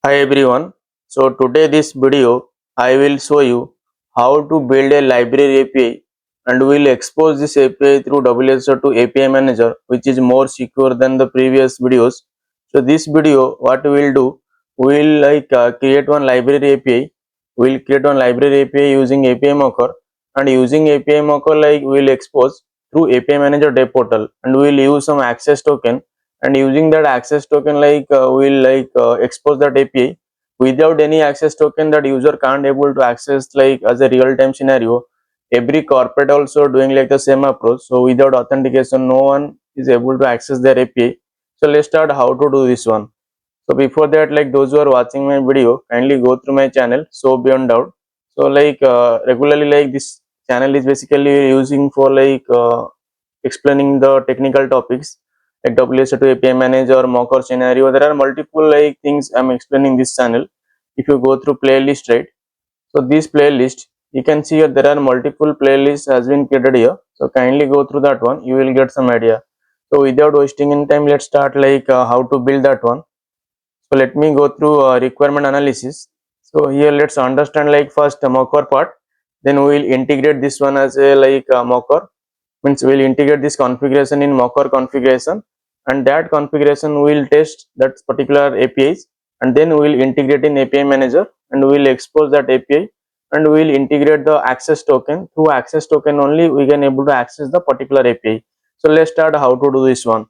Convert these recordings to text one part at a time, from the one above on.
Hi everyone. So today this video I will show you how to build a library API and will expose this API through WSO to API manager, which is more secure than the previous videos. So this video what we will do, we will create one library API. We will create one library API using API mocker, and using API mocker we will expose through API manager dev portal, and we will use some access token, and using that access token we'll expose that API. Without any access token, that user can't able to access as a real time scenario. Every corporate also doing like the same approach, so without authentication no one is able to access their API. So let's start how to do this one. So before that, those who are watching my video, kindly go through my channel So Beyond Doubt. So regularly, this channel is basically using for explaining the technical topics like WSO2 API manager, mocker scenario. There are multiple things I'm explaining this channel. If you go through playlist, right? So this playlist, you can see here there are multiple playlists has been created here. So kindly go through that one. You will get some idea. So without wasting any time, let's start how to build that one. So let me go through requirement analysis. So here let's understand first the mocker part. Then we will integrate this one as a mocker, means we'll integrate this configuration in mocker configuration, and that configuration will test that particular APIs, and then we'll integrate in API manager, and we'll expose that API, and we'll integrate the access token. Through access token only we can able to access the particular API. So let's start how to do this one.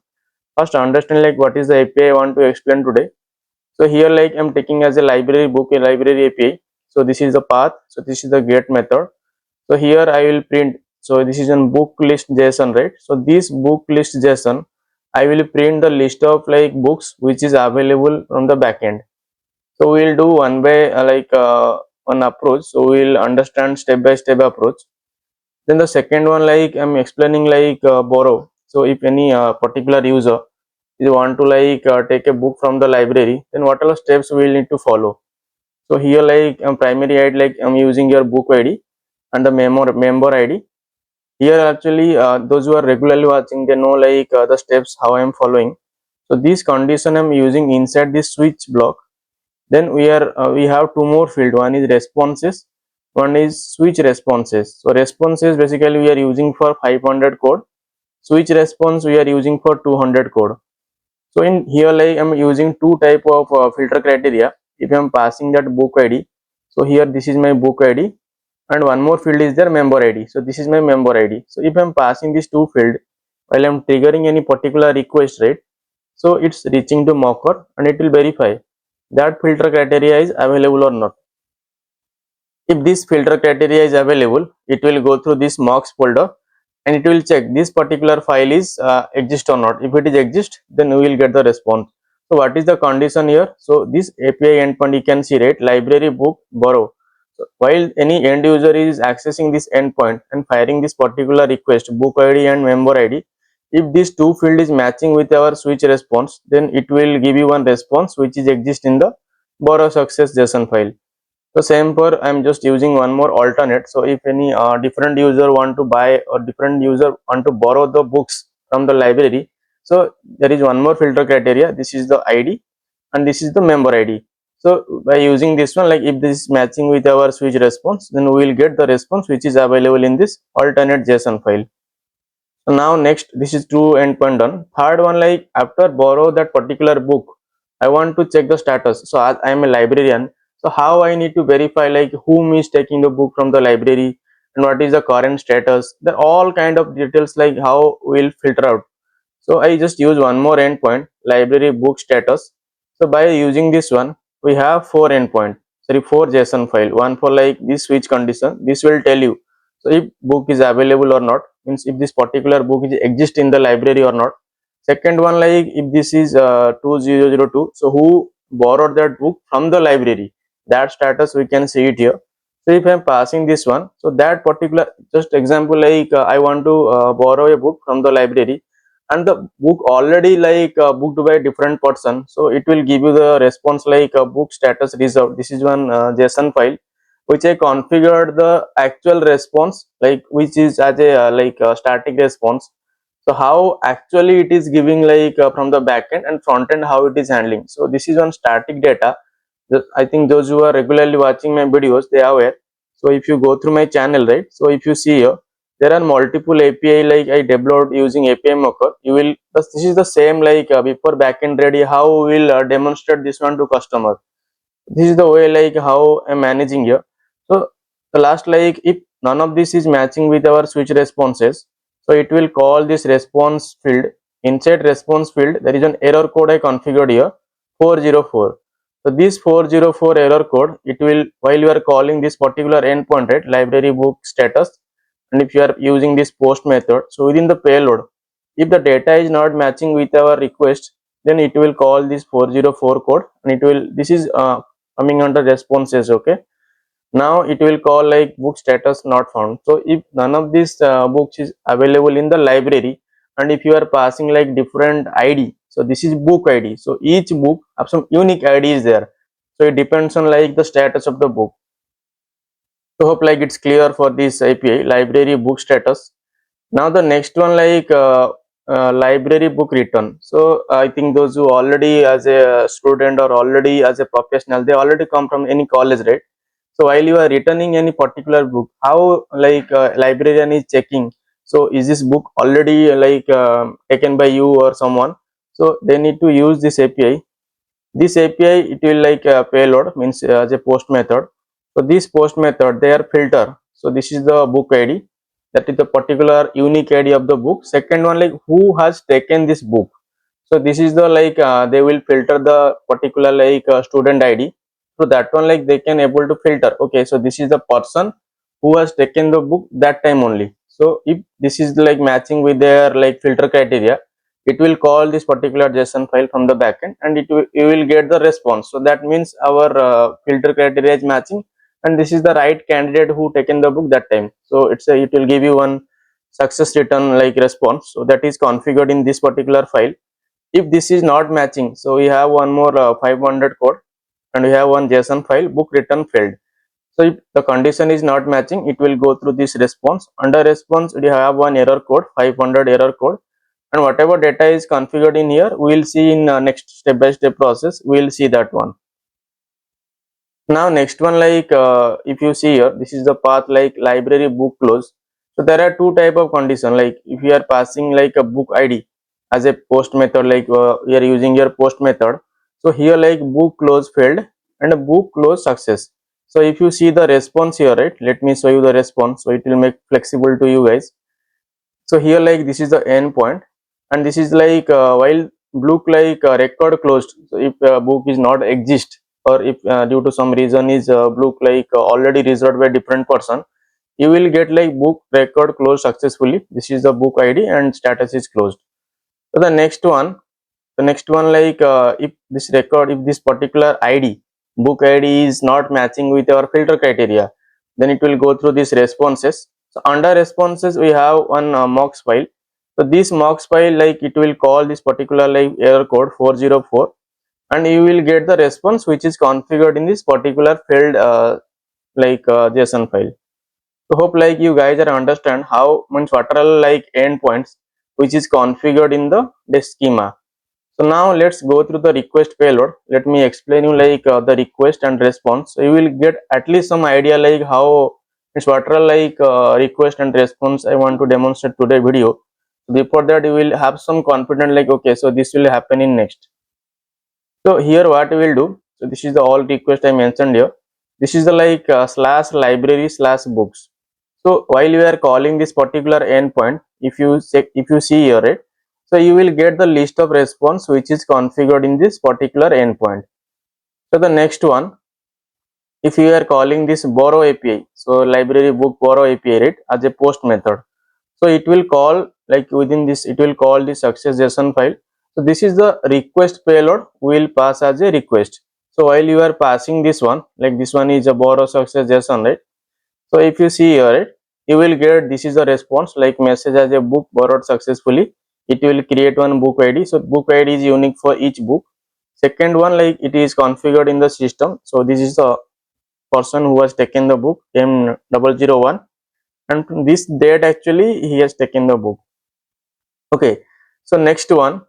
First understand what is the API I want to explain today. So here I'm taking as a library book a library API. So this is the path, so this is the get method. So here I will print, so this is an book list JSON, right? So this book list JSON, I will print the list of books which is available from the backend. So we will do one by one approach. So we will understand step by step approach. Then the second one, I'm explaining borrow. So if any particular user you want to take a book from the library, then what are the steps we will need to follow. So here primary ID, I'm using your book ID and the member ID. Here actually those who are regularly watching, they know the steps how I am following. So this condition I'm using inside this switch block. Then we have two more field. One is responses, one is switch responses. So responses basically we are using for 500 code. Switch response we are using for 200 code. So in here I'm using two type of filter criteria. If I'm passing that book ID, so here this is my book ID, and one more field is their member ID. So this is my member ID. So if I'm passing these two field while I'm triggering any particular request, right? So it's reaching to mocker and it will verify that filter criteria is available or not. If this filter criteria is available, it will go through this mocks folder and it will check this particular file is exist or not. If it is exist, then we will get the response. So what is the condition here? So this API endpoint, you can see, right, library book borrow. So while any end user is accessing this endpoint and firing this particular request, book ID and member ID, if this two field is matching with our switch response, then it will give you one response which is exist in the borrow success JSON file. So same for I'm just using one more alternate. So if any different user want to buy or different user want to borrow the books from the library, so there is one more filter criteria. This is the ID and this is the member ID. So by using this one, if this is matching with our switch response, then we will get the response which is available in this alternate JSON file. So now next, this is true endpoint done. Third one, after borrow that particular book, I want to check the status. So as I am a librarian, so how I need to verify whom is taking the book from the library and what is the current status. There are all kind of details how we'll filter out. So I just use one more endpoint, library book status. So by using this one, we have four endpoint, sorry, four JSON file. One for this switch condition. This will tell you so if book is available or not, means if this particular book is exist in the library or not. Second one, if this is 2002, so who borrowed that book from the library, that status we can see it here. So if I am passing this one, so that particular, just example, I want to borrow a book from the library and the book already booked by a different person, so it will give you the response book status reserved. This is one JSON file which I configured the actual response, which is as a static response. So how actually it is giving from the backend and front end how it is handling. So this is one static data I think those who are regularly watching my videos, they are aware. So if you go through my channel, right, so if you see here, there are multiple API like I developed using API Mocker. You will, this is the same like before backend ready, how we will demonstrate this one to customer. This is the way like how I'm managing here. So the last, like if none of this is matching with our switch responses, so it will call this response field. Inside response field there is an error code I configured here, 404. So this 404 error code, it will, while you are calling this particular endpoint, right, library book status, and if you are using this post method, so within the payload, if the data is not matching with our request, then it will call this 404 code, and it will, this is coming under responses. Okay, now it will call like book status not found. So if none of these books is available in the library, and if you are passing like different id, so this is book id, so each book have some unique id is there, so it depends on like the status of the book. So hope like it's clear for this API library book status. Now the next one, like library book return. So I think those who already as a student or already as a professional, they already come from any college, right? So while you are returning any particular book, how like librarian is checking, so is this book already like taken by you or someone? So they need to use this API. This API, it will like payload means as a post method. So this post method, they are filter. So this is the book ID, that is the particular unique ID of the book. Second one, like who has taken this book. So this is the like they will filter the particular like student ID. So that one like they can able to filter. Okay, so this is the person who has taken the book that time only. So if this is like matching with their like filter criteria, it will call this particular JSON file from the backend, and it will, you will get the response. So that means our filter criteria is matching, and this is the right candidate who taken the book that time. So it's a, it will give you one success return like response. So that is configured in this particular file. If this is not matching, so we have one more 500 code, and we have one JSON file, book return failed. So if the condition is not matching, it will go through this response. Under response, we have one error code, 500 error code, and whatever data is configured in here, we will see in next step by step process. We will see that one. Now next one, like if you see here, this is the path like library book close. So there are two type of condition, like if you are passing like a book ID as a post method, like you are using your post method. So here like book close failed and a book close success. So if you see the response here, right, let me show you the response, so it will make flexible to you guys. So here like this is the endpoint, and this is like while book like record closed. So if book is not exist, or if due to some reason is book like already reserved by different person, you will get like book record closed successfully. This is the book ID and status is closed. So the next one like if this record, if this particular id book id is not matching with our filter criteria, then it will go through these responses. So under responses, we have one mocks file. So this mocks file, like it will call this particular like error code 404, and you will get the response which is configured in this particular field JSON file. So hope like you guys are understand how means what are like endpoints which is configured in the schema. So now let's go through the request payload. Let me explain you like the request and response. So you will get at least some idea like how it's what are like request and response I want to demonstrate today video. Before that, you will have some confidence like okay, so this will happen in next. So here what we will do. So this is the all request I mentioned here. This is the like slash library slash books. So while you are calling this particular endpoint, if you check, if you see here, right, so you will get the list of response which is configured in this particular endpoint. So the next one, if you are calling this borrow API, so library book borrow API, right, as a post method, so it will call like within this, it will call the success JSON file. So this is the request payload will pass as a request. So while you are passing this one, like this one is a borrow success JSON, right? So if you see here, right, you will get this is the response like message as a book borrowed successfully. It will create one book ID. So book ID is unique for each book. Second one, like it is configured in the system. So this is the person who has taken the book M001, and from this date actually he has taken the book. Okay. So next one.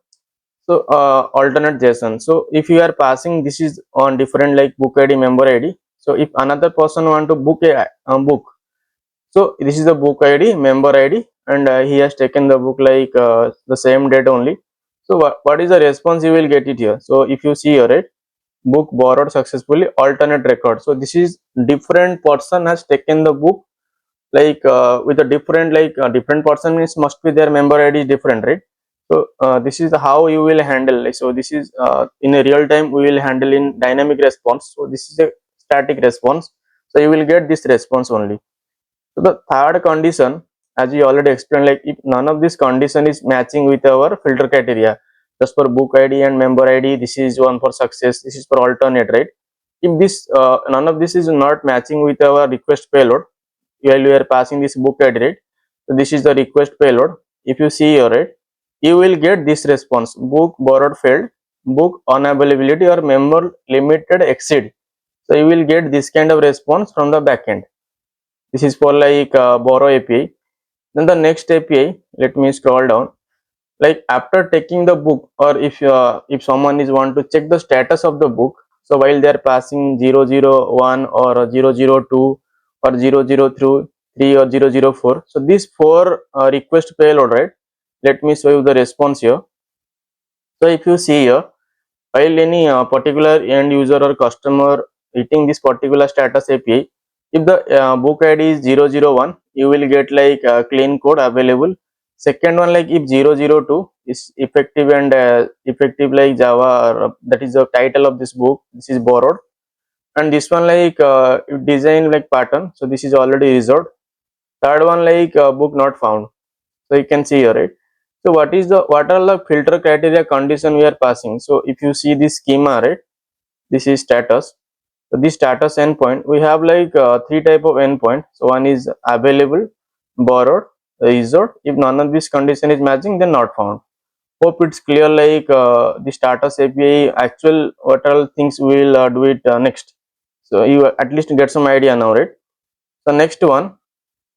So alternate JSON. So if you are passing, this is on different like book ID, member ID. So if another person want to book a book, so this is the book ID, member ID, and he has taken the book like the same date only. So what is the response you will get it here? So if you see here, right, book borrowed successfully, alternate record. So this is different person has taken the book like with a different like different person means must be their member ID is different, right? So this is how you will handle. So this is in a real time we will handle in dynamic response. So this is a static response. So you will get this response only. So the third condition, as we already explained, like if none of this condition is matching with our filter criteria, just for book ID and member ID, this is one for success, this is for alternate, right? If this none of this is not matching with our request payload, while we are passing this book ID, right? So this is the request payload. If you see here, right, you will get this response: book borrowed failed, book unavailability or member limited exceed. So you will get this kind of response from the backend. This is for like borrow API. Then the next API, let me scroll down. Like after taking the book, or if someone is want to check the status of the book, so while they are passing 001 or 002 or 003 or 004, so these four request payload, right? Let me show you the response here. So if you see here, while any particular end user or customer hitting this particular status API, if the book ID is 001, you will get like clean code available. Second one, like if 002 is effective and effective like Java, or, that is the title of this book, this is borrowed. And this one like design like pattern, so this is already resolved. Third one like book not found. So you can see here, right? So what are the filter criteria condition we are passing? So if you see this schema, right, this is status. So this status endpoint, we have like three type of endpoint. So one is available, borrowed, reserved. If none of this condition is matching, then not found. Hope it's clear. Like the status API actual what all things we will do it next. So you at least get some idea now, right? So next one,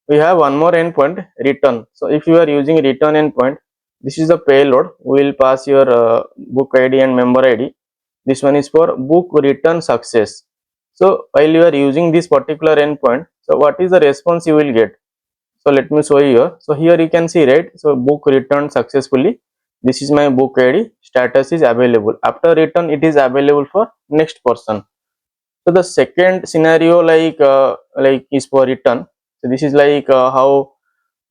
we have one more endpoint, return. So if you are using return endpoint, this is the payload. We will pass your book ID and member ID. This one is for book return success. So while you are using this particular endpoint, so what is the response you will get? So let me show you here. So here you can see, right? So book returned successfully. This is my book ID. Status is available. After return, it is available for next person. So the second scenario like is for return. So this is like how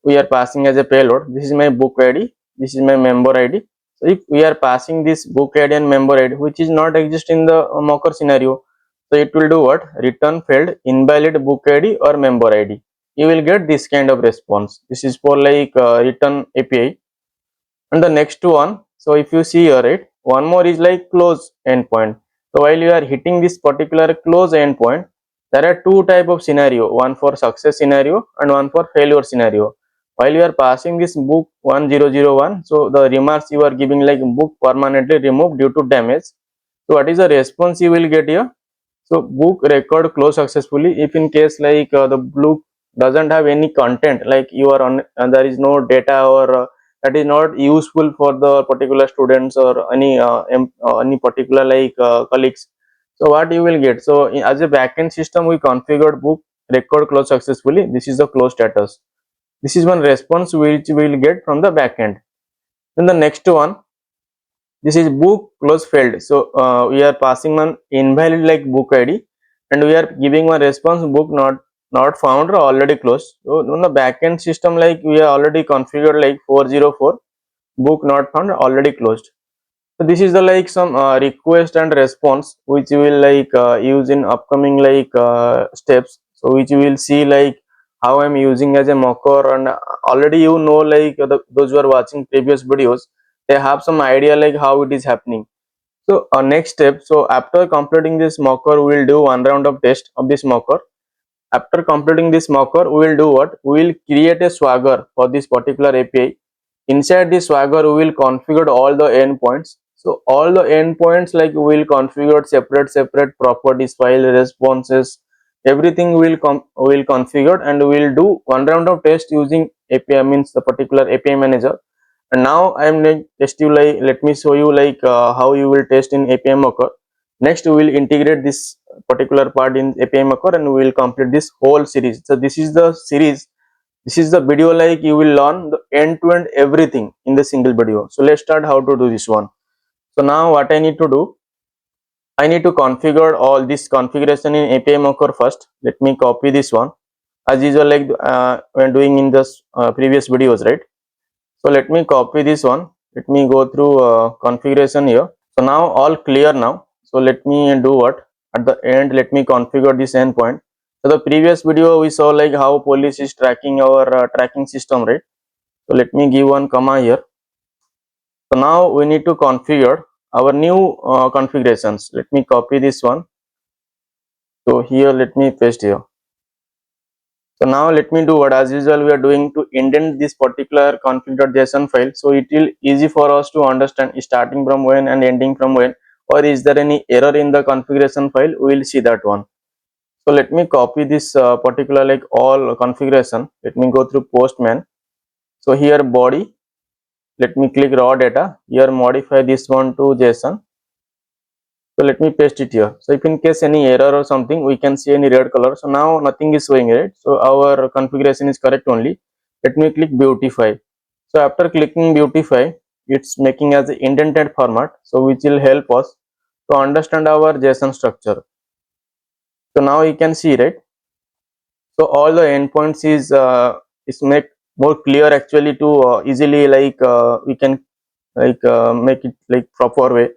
we are passing as a payload. This is my book ID. This is my member ID. So if we are passing this book ID and member ID, which is not exist in the mocker scenario, so it will do what? Return failed, invalid book ID or member ID. You will get this kind of response. This is for like return API. And the next one, so if you see here, right, one more is like close endpoint. So while you are hitting this particular close endpoint, there are two type of scenario, one for success scenario and one for failure scenario. While you are passing this book 1001, so the remarks you are giving like book permanently removed due to damage. So what is the response you will get here? So book record close successfully. If in case like the book doesn't have any content, like you are on, there is no data or that is not useful for the particular students or any particular like colleagues. So what you will get? So as a backend system, we configured book record close successfully. This is the close status. This is one response which we will get from the backend. Then the next one, this is book close failed. So we are passing one invalid like book ID and we are giving one response book not found or already closed. So on the backend system, like we are already configured like 404 book not found already closed. So this is the like some request and response which you will like use in upcoming like steps. So which you will see like how I'm using as a mocker, and already you know like those who are watching previous videos, they have some idea like how it is happening. So next step, so after completing this mocker, we will do one round of test of this mocker. After completing this mocker, we will do what? We will create a swagger for this particular API. Inside this swagger, we will configure all the endpoints. So all the endpoints like we will configure separate properties, file responses, everything will configure, and we will do one round of test using API, means the particular API manager. And now I am going to test you, like let me show you like how you will test in API Mocker. Next we will integrate this particular part in API Mocker and we will complete this whole series. So this is the series, this is the video, like you will learn the end to end everything in the single video. So let's start how to do this one. So now what I need to do, I need to configure all this configuration in API Mocker first. Let me copy this one as usual, like when doing in this previous videos, right? So let me copy this one. Let me go through configuration here. So now all clear now. So let me do what at the end. Let me configure this endpoint. So the previous video we saw like how police is tracking our tracking system, right? So let me give one comma here. So now we need to configure our new configurations. Let me copy this one. So here let me paste here. So now let me do what as usual we are doing to indent this particular config.json file. So it will easy for us to understand starting from when and ending from when, or is there any error in the configuration file, we will see that one. So let me copy this particular like all configuration. Let me go through postman. So here body, let me click raw data, here modify this one to JSON. So let me paste it here. So if in case any error or something, we can see any red color. So now nothing is showing, right? So our configuration is correct only. Let me click beautify. So after clicking beautify, it's making as the indented format. So which will help us to understand our JSON structure. So now you can see, right? So all the endpoints is make more clear actually to easily like we can like make it like proper way.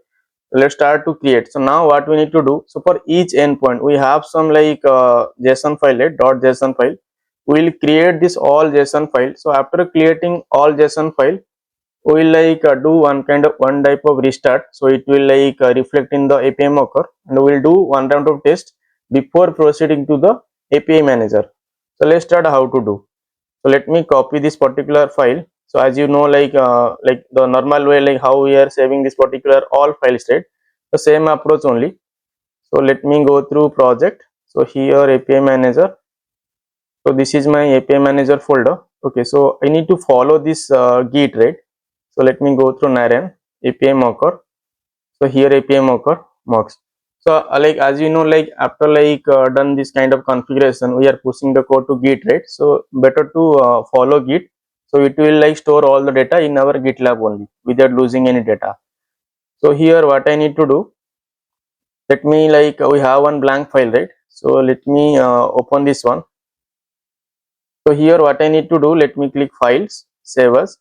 Let's start to create. So now what we need to do, so for each endpoint we have some like JSON file, right? .json file. We will create this all JSON file. So after creating all JSON file, we will like do one type of restart. So it will like reflect in the API Mocker, and we will do one round of test before proceeding to the API manager. So let's start how to do. So let me copy this particular file. So as you know, like the normal way, like how we are saving this particular all files, right? The same approach only. So let me go through project. So here API manager. So this is my API manager folder. Okay, so I need to follow this git, right? So let me go through Naren API Mocker. So here API Mocker mocks. So like as you know, like after like done this kind of configuration, we are pushing the code to git, right? So better to follow git. So it will like store all the data in our GitLab only without losing any data. So here what I need to do, let me like we have one blank file, right? So let me open this one. So here what I need to do, let me click files, save as.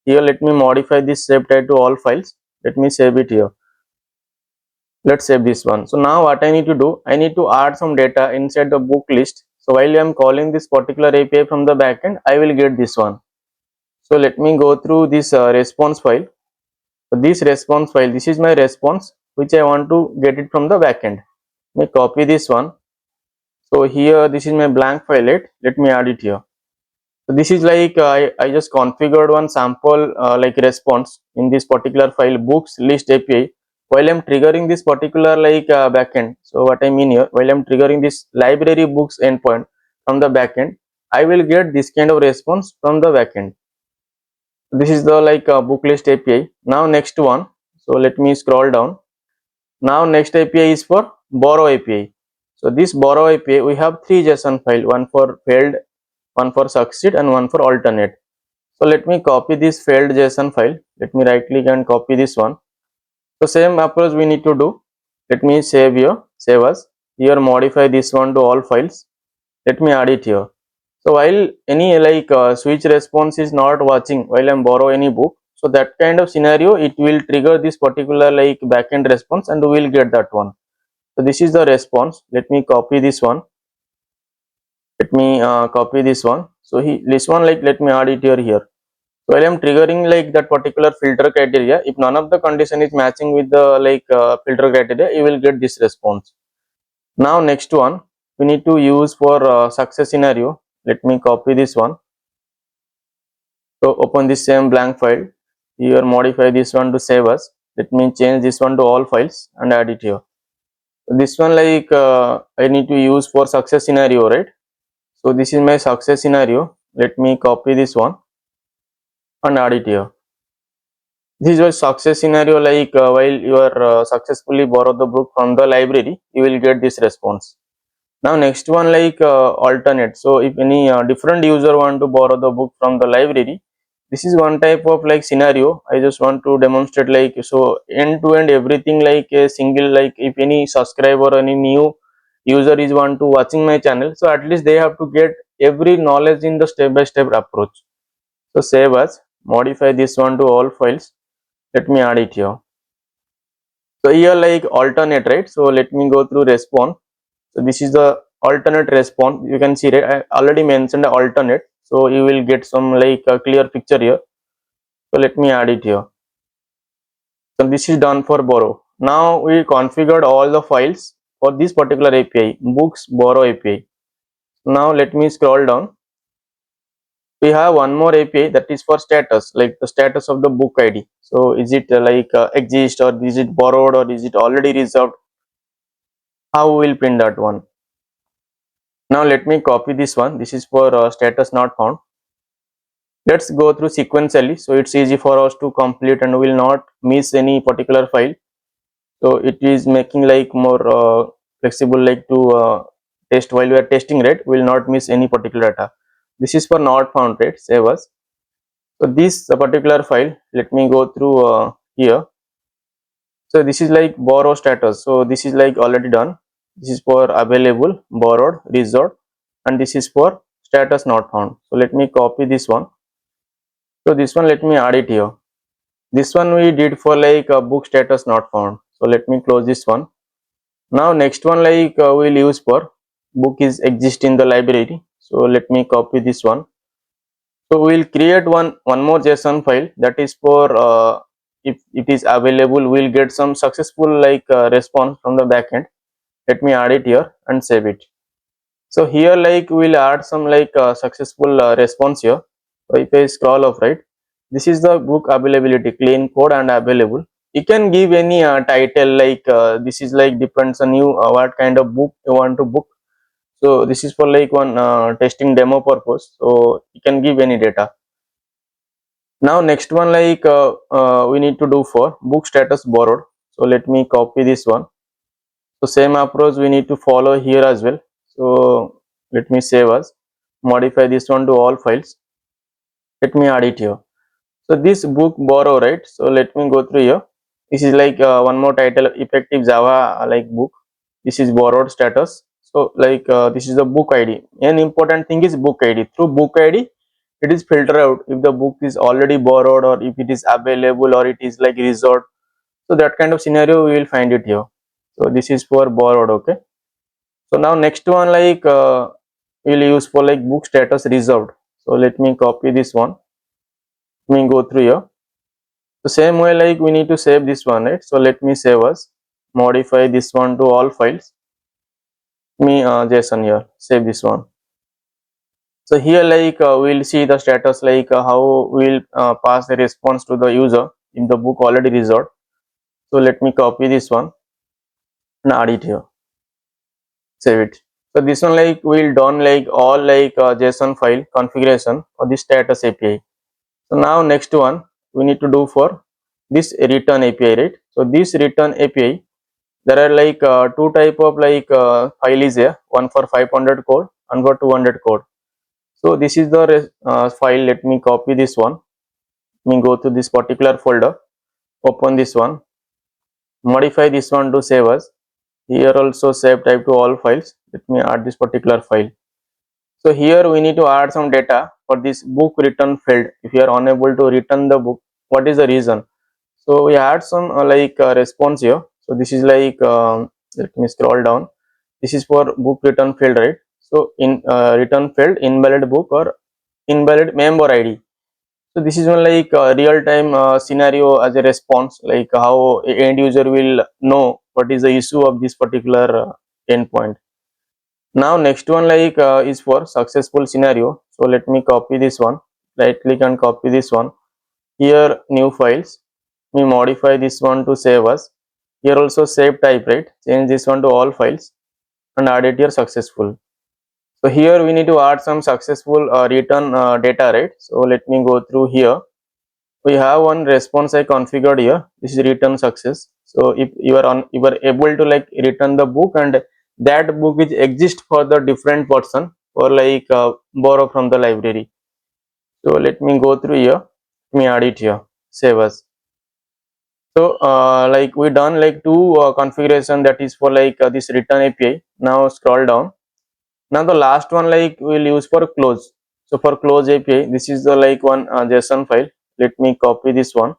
Here let me modify this save type to all files. Let me save it here. Let's save this one. So now what I need to do, I need to add some data inside the book list. So while I am calling this particular API from the backend, I will get this one. So let me go through this response file. So this response file, this is my response which I want to get it from the backend. Let me copy this one. So here this is my blank file. Let me add it here. So this is like I just configured one sample like response in this particular file books list API while I'm triggering this particular like backend. So what I mean here, while I'm triggering this library books endpoint from the backend, I will get this kind of response from the backend. This is the like book list API. Now next one. So let me scroll down. Now next API is for borrow API. So this borrow API we have three JSON file, one for failed, one for succeed, and one for alternate. So let me copy this failed JSON file. Let me right click and copy this one. So same approach we need to do. Let me save here, save as. Here modify this one to all files. Let me add it here. So while any like switch response is not watching while I'm borrow any book, so that kind of scenario it will trigger this particular like backend response and we will get that one. So this is the response. Let me copy this one. Let me copy this one. So this one like let me add it here. So while I'm triggering like that particular filter criteria, if none of the condition is matching with the like filter criteria, you will get this response. Now next one we need to use for success scenario. Let me copy this one. So open this same blank file. Here modify this one to save as. Let me change this one to all files and add it here. This one like I need to use for success scenario, right? So this is my success scenario. Let me copy this one and add it here. This is a success scenario, like while you are successfully borrow the book from the library, you will get this response. Now next one, like alternate. So if any different user want to borrow the book from the library, this is one type of like scenario. I just want to demonstrate, like, so end to end everything, like a single, like if any subscriber or any new user is want to watching my channel, so at least they have to get every knowledge in the step by step approach. So save as, modify this one to all files. Let me add it here. So here, like alternate, right? So let me go through response. So this is the alternate response. You can see, right, I already mentioned alternate, so you will get some like a clear picture here. So let me add it here. So this is done for borrow. Now we configured all the files for this particular API, books borrow API. Now let me scroll down. We have one more API that is for status, like the status of the book ID. So is it like exist, or is it borrowed, or is it already reserved? How we will print that one? Now let me copy this one. This is for status not found. Let's go through sequentially, so it's easy for us to complete and will not miss any particular file. So it is making like more flexible, like to test while we are testing, right? Will not miss any particular data. This is for not found, right? Save as. So this particular file, let me go through here. So this is like borrow status. So this is like already done. This is for available, borrowed, reserved, and this is for status not found. So let me copy this one. So this one, let me add it here. This one we did for like book status not found. So let me close this one. Now next one, like we'll use for book is exist in the library. So let me copy this one. So we'll create one more JSON file that is for if it is available, we'll get some successful like response from the backend. Let me add it here and save it. So here, like we'll add some like successful response here. So if I scroll up, right, this is the book availability, clean code and available. You can give any title, like this is like depends on you what kind of book you want to book. So this is for like one testing demo purpose, so you can give any data. Now next one, like we need to do for book status borrowed. So let me copy this one. So same approach we need to follow here as well. So let me save as, modify this one to all files. Let me add it here. So this book borrow, right? So let me go through here. This is like one more title, effective Java like book. This is borrowed status. So like this is the book ID. An important thing is book ID. Through book ID, it is filter out if the book is already borrowed, or if it is available, or it is like reserved. So that kind of scenario we will find it here. So this is for borrowed. Okay. So now next one, like we will use for like book status reserved. So let me copy this one. Let me go through here. The same way, like we need to save this one, right? So let me save as, modify this one to all files. Me JSON here, save this one. So here, like we'll see the status, like how we'll pass the response to the user in the book already reserved. So let me copy this one and add it here, save it. So this one, like we'll done like all like JSON file configuration for the status API. So now next one we need to do for this return API, right? So this return API, there are like two type of like file is here, one for 500 code and for 200 code. So this is the file. Let me copy this one. Let me go to this particular folder, open this one, modify this one to save as. Here also save type to all files. Let me add this particular file. So here we need to add some data for this book return field. If you are unable to return the book, what is the reason? So we add some like response here. So this is like let me scroll down. This is for book return field, right? So in return field, invalid book or invalid member ID. So this is one like real time scenario as a response, like how a end user will know what is the issue of this particular endpoint. Now next one, like is for successful scenario. So let me copy this one, right click and copy this one. Here new files, we modify this one to save as. Here also save type, right? Change this one to all files and add it here successful. So here we need to add some successful return data, right? So let me go through here. we have one response I configured here. This is return success. So if you are able to like return the book, and that book is exist for the different person, or like borrow from the library. So let me go through here. Let me add it here. Save as. So like we done like two configuration, that is for like this return API. Now scroll down. Now the last one like we'll use for close. So for close API, this is the like one JSON file. Let me copy this one.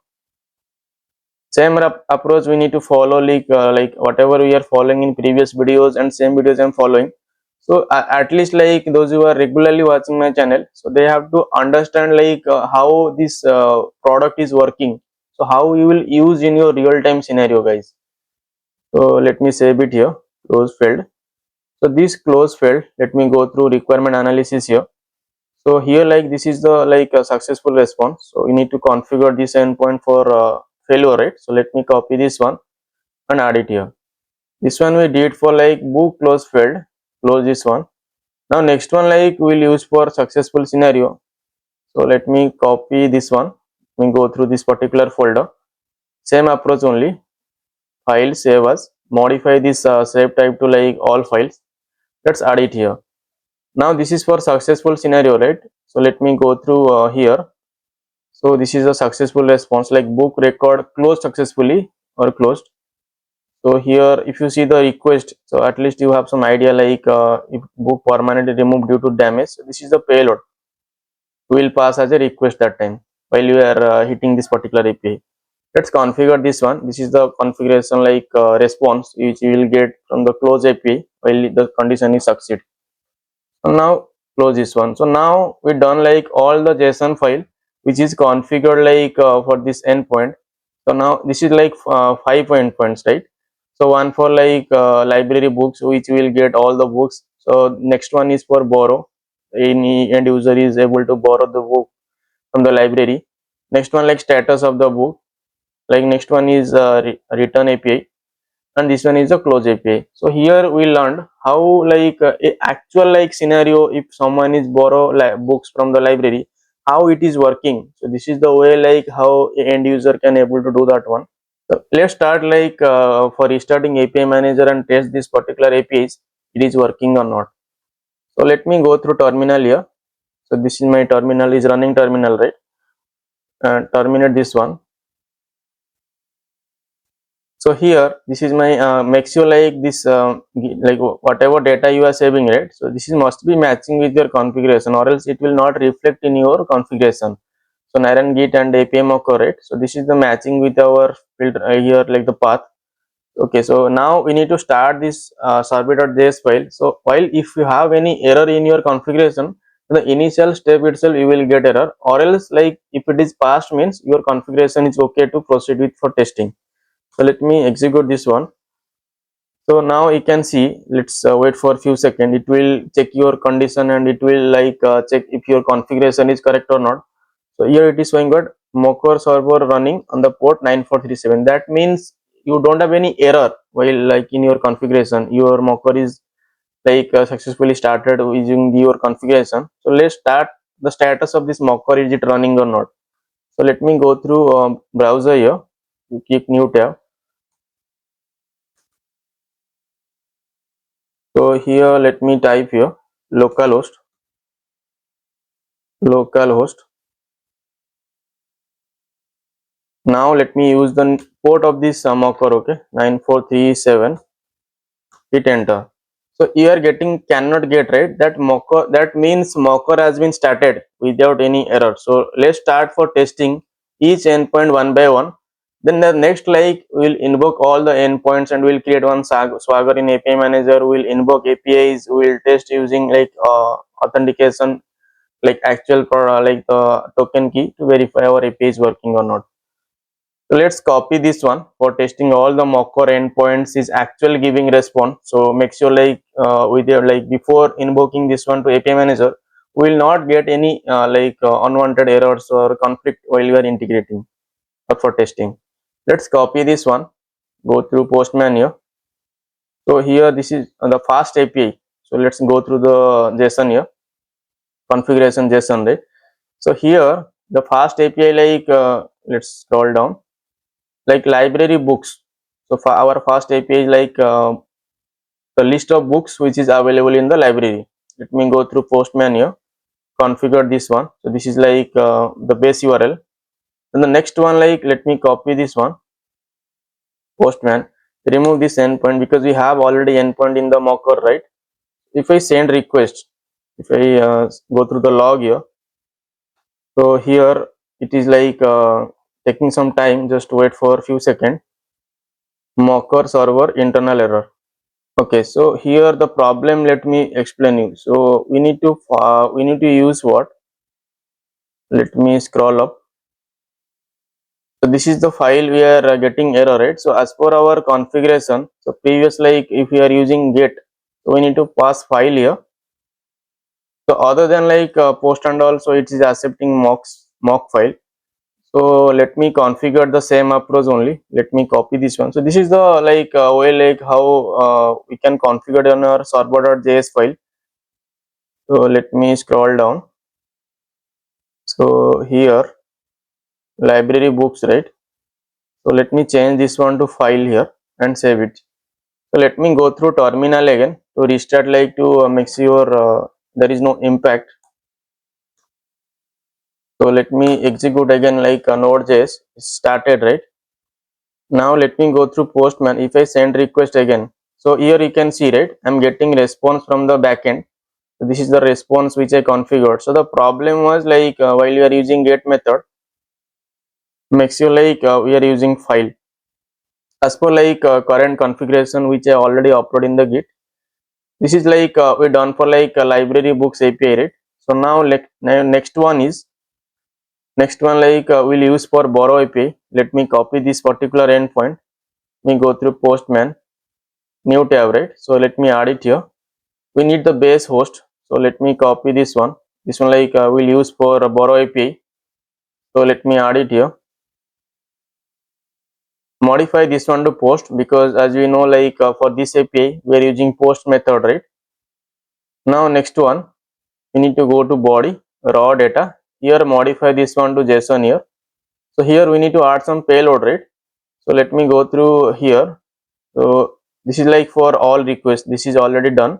Same approach we need to follow, like whatever we are following in previous videos, and same videos I'm following. So at least like those who are regularly watching my channel, so they have to understand like how this product is working, so how you will use in your real time scenario, guys. So let me save it here. Close field. So this close field, let me go through requirement analysis here. So here like this is the like a successful response. So you need to configure this endpoint for failure rate. So let me copy this one and add it here. This one we did for like book close field. Close this one. Now next one like we'll use for successful scenario. So let me copy this one. Let me go through this particular folder. Same approach only. File, save as. Modify this save type to like all files. Let's add it here. Now this is for successful scenario, right? So let me go through here. So this is a successful response, like book record closed successfully or closed. So here if you see the request, so at least you have some idea like if book permanently removed due to damage. So this is the payload will pass as a request that time while you are hitting this particular API. Let's configure this one. This is the configuration like response which you will get from the close API while the condition is succeed. So now close this one. So now we done like all the JSON file which is configured like for this endpoint. So now this is like 5 endpoints, right? So one for like library books, which will get all the books. So next one is for borrow. Any end user is able to borrow the book from the library. Next one like status of the book. Like next one is return API, and this one is a close API. So here we learned how like a actual like scenario, if someone is borrow books from the library, how it is working. So this is the way like how a end user can able to do that one. So let's start like for restarting API manager and test this particular APIs, it is working or not. So let me go through terminal here. So this is my terminal, is running terminal, right? And terminate this one. So here this is my make sure like this like whatever data you are saving, right? So this is must be matching with your configuration, or else it will not reflect in your configuration. So Naren git and APM occur, right? So this is the matching with our filter here, like the path. Okay, so now we need to start this survey.js file. So while if you have any error in your configuration, the initial step itself you will get error, or else like if it is passed means your configuration is okay to proceed with for testing. So let me execute this one. So now you can see, let's wait for a few seconds. It will check your condition, and it will like check if your configuration is correct or not. So here it is showing that Mocker server running on the port 9437. That means you don't have any error while like in your configuration. Your Mocker is like successfully started using your configuration. So let's start the status of this Mocker, is it running or not. So let me go through browser here. You keep new tab. So here let me type here localhost. Now let me use the port of this Mocker, okay, 9437. Hit enter. So you are getting cannot get, right? That Mocker, that means Mocker has been started without any error. So let's start for testing each endpoint one by one. Then the next like we'll invoke all the endpoints, and we'll create one swagger in API manager. We'll invoke APIs. We'll test using like authentication, like actual like the token key to verify our API is working or not. So let's copy this one for testing all the Mocker endpoints is actually giving response. So make sure like with your like before invoking this one to API manager, we will not get any unwanted errors or conflict while we are integrating or for testing. Let's copy this one. Go through Postman here. So here this is the fast API. So let's go through the JSON here, configuration JSON, right? So here the fast API like let's scroll down, like library books. So for our first API is like the list of books which is available in the library. Let me go through Postman here, configure this one. So this is like the base URL. Then the next one, like let me copy this one, Postman, remove this endpoint because we have already endpoint in the mocker, right? If I send request, if I go through the log here, so here it is like taking some time, just wait for a few seconds. Mocker server internal error. Okay, so here the problem, let me explain you. So we need to use what? Let me scroll up. So this is the file we are getting error, right? So as per our configuration, so previous, like if we are using get, so we need to pass file here. So other than like post and all, so it is accepting mock file. So let me configure the same approach only. Let me copy this one. So this is the like way like how we can configure on our server.js file. So let me scroll down. So here library books, right? So let me change this one to file here and save it. So let me go through terminal again to restart, like to make sure there is no impact. So let me execute again, like node.js started, right? Now let me go through Postman. If I send request again, so here you can see, right, I'm getting response from the backend. So this is the response which I configured. So the problem was like while you are using get method, make sure like we are using file as per like current configuration which I already upload in the git. This is like we done for like library books API, right? So now like next one like we'll use for borrow API. Let me copy this particular endpoint. Let me go through Postman, new tab, right? So let me add it here. We need the base host. So let me copy this one. This one like we'll use for borrow API. So let me add it here. Modify this one to post because as we know, like for this API we are using post method, right? Now next one, we need to go to body raw data. Here modify this one to JSON here. So here we need to add some payload, right? So let me go through here. So this is like for all requests. This is already done.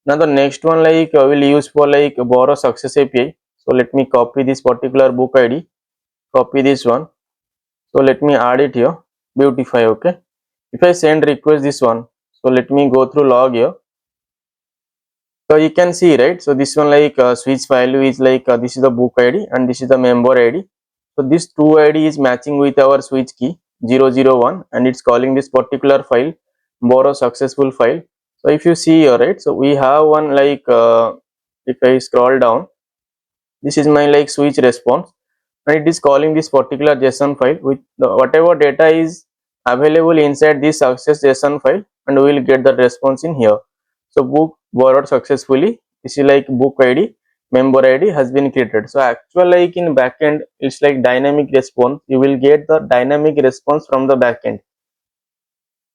Now the next one like will use for like borrow success API. So let me copy this particular book ID. Copy this one. So let me add it here. Beautify. Okay. If I send request this one, so let me go through log here. So you can see, right? So this one like switch value is like this is the book ID and this is the member ID. So this true ID is matching with our switch key 001 and it's calling this particular file borrow successful file. So if you see here, right? So we have one like if I scroll down, this is my like switch response and it is calling this particular JSON file with the whatever data is available inside this success JSON file, and we will get the response in here. So book borrowed successfully. This is like book ID, member ID has been created. So actual like in backend, it's like dynamic response. You will get the dynamic response from the backend.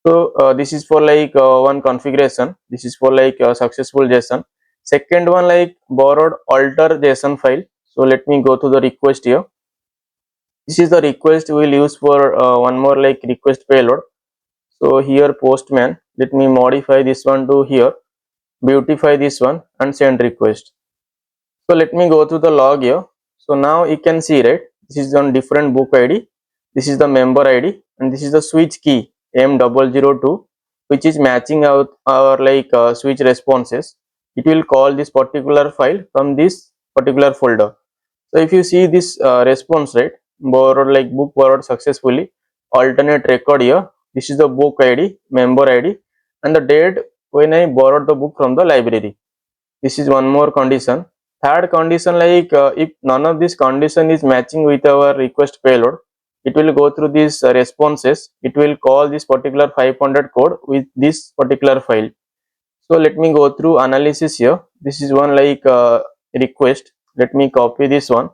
So this is for like one configuration. This is for like successful JSON. Second one like borrowed alter JSON file. So let me go to the request here. This is the request we will use for one more like request payload. So here Postman, let me modify this one to here, beautify this one and send request. So let me go to the log here. So now you can see, right, this is on different book ID, this is the member ID and this is the switch key M002 which is matching out our like switch responses. It will call this particular file from this particular folder. So if you see this response, right, borrowed like book borrowed successfully, alternate record here, this is the book ID, member ID and the date when I borrowed the book from the library. This is one more condition. Third condition, like if none of this condition is matching with our request payload, it will go through these responses. It will call this particular 500 code with this particular file. So let me go through analysis here. This is one like request. Let me copy this one.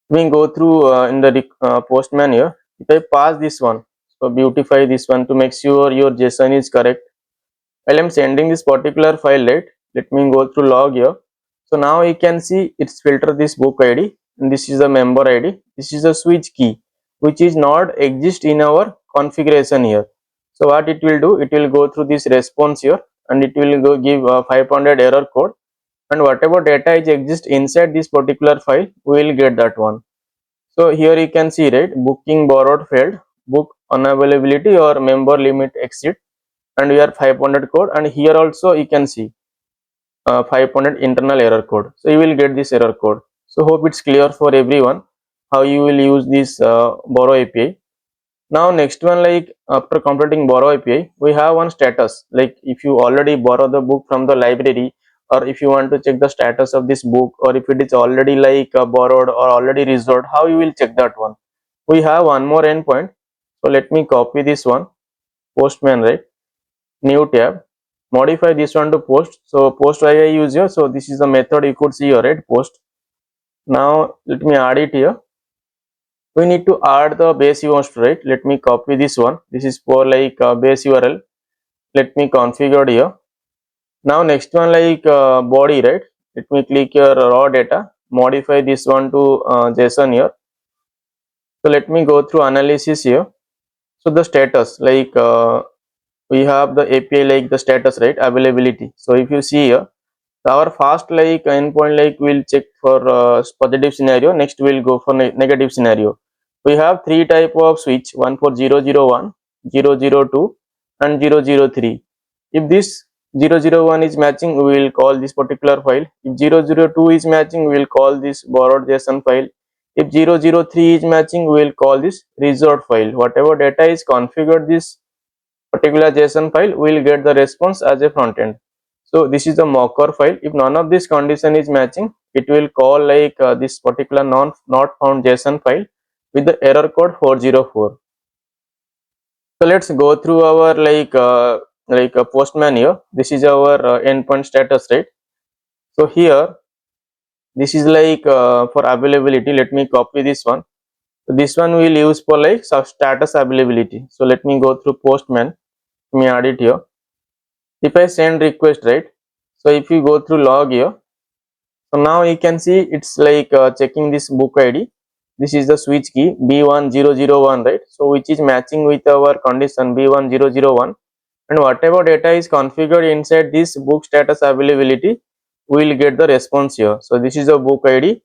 We go through in the postman here. If I pass this one, so beautify this one to make sure your JSON is correct. While I'm sending this particular file, right, let me go through log here. So now you can see it's filter this book ID and this is the member ID. This is the switch key, which is not exist in our configuration here. So what it will do, it will go through this response here, and it will go give 500 error code, and whatever data is exist inside this particular file, we will get that one. So here you can see, right, booking borrowed failed, book unavailability or member limit exceed, and we are 500 code, and here also you can see 500 internal error code. So you will get this error code. So hope it's clear for everyone how you will use this borrow API. Now next one, like after completing borrow API, we have one status. Like if you already borrow the book from the library, or if you want to check the status of this book, or if it is already like borrowed or already resolved, how you will check that one? We have one more endpoint. So let me copy this one, postman, right? New tab, modify this one to post. So post I use here. So this is the method you could see here, right? Post. Now let me add it here. We need to add the base host, right? Let me copy this one. This is for like base URL. Let me configure here. Now next one, like body, right? Let me click here raw data, modify this one to JSON here. So let me go through analysis here. So the status, like we have the API, like the status, right? Availability. So if you see here, our first like endpoint, like we'll check for positive scenario, next we'll go for negative scenario. We have three type of switch, one for 001, 002 and 003. If this 001 is matching, we will call this particular file. If 002 is matching, we will call this borrowed JSON file. If 003 is matching, we will call this resolved file. Whatever data is configured this particular JSON file, we will get the response as a front end. So this is the mocker file. If none of this condition is matching, it will call like this particular not found JSON file with the error code 404. So let's go through our like a postman here. This is our endpoint status, right? So here this is like for availability. Let me copy this one. So this one we will use for like status availability. So let me go through postman. Let me add it here. If I send request, right? So if you go through log here, so now you can see it's like checking this book ID. This is the switch key B1001, right? So which is matching with our condition B1001, and whatever data is configured inside this book status availability, we will get the response here. So this is the book ID,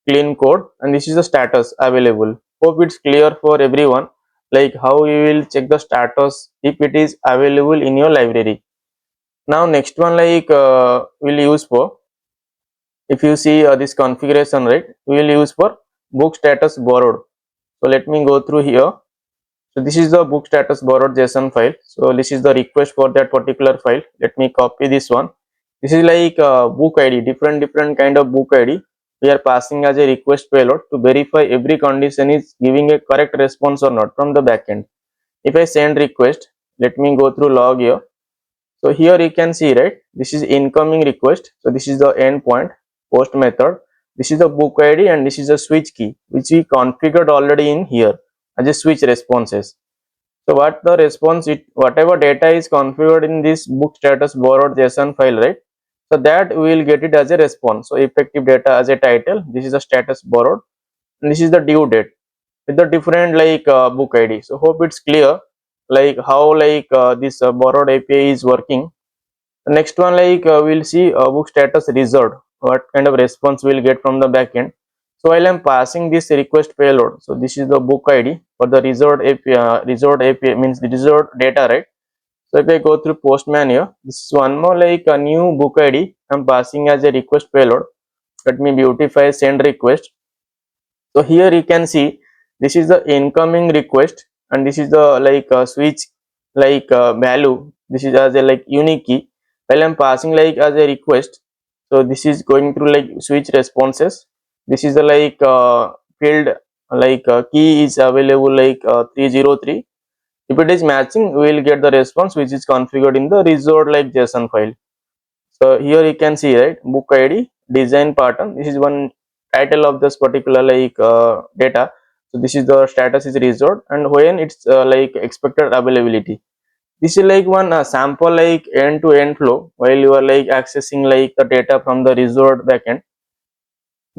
clean code, and this is the status available. Hope it's clear for everyone, like how you will check the status if it is available in your library. Now next one, like we'll use for, if you see this configuration, right, we will use for book status borrowed. So let me go through here. So this is the book status borrowed JSON file. So this is the request for that particular file. Let me copy this one. This is like book ID, different kind of book ID. We are passing as a request payload to verify every condition is giving a correct response or not from the backend. If I send request, let me go through log here. So here you can see, right, this is incoming request. So this is the endpoint post method. This is the book ID, and this is the switch key which we configured already in here as a switch responses. So what the response, it whatever data is configured in this book status borrowed JSON file, right? So that we will get it as a response. So effective data as a title. This is the status borrowed, and this is the due date with the different like book ID. So hope it's clear, like how like this borrowed API is working. The next one, like we'll see book status reserved. What kind of response we'll get from the backend. So while I'm passing this request payload, so this is the book ID for the reserved API. Reserved API means the reserved data, right? So if I go through postman here, this is one more like a new book ID I'm passing as a request payload. Let me beautify send request. So here you can see this is the incoming request, and this is the like switch like value. This is as a like unique key. While I'm passing like as a request, so this is going through like switch responses. This is the like field like key is available like 303. If it is matching, we will get the response which is configured in the resolved like JSON file. So here you can see, right, book ID, design pattern. This is one title of this particular like data. So this is the status is resolved, and when it's like expected availability. This is like one sample like end to end flow while you are like accessing like the data from the resolved backend.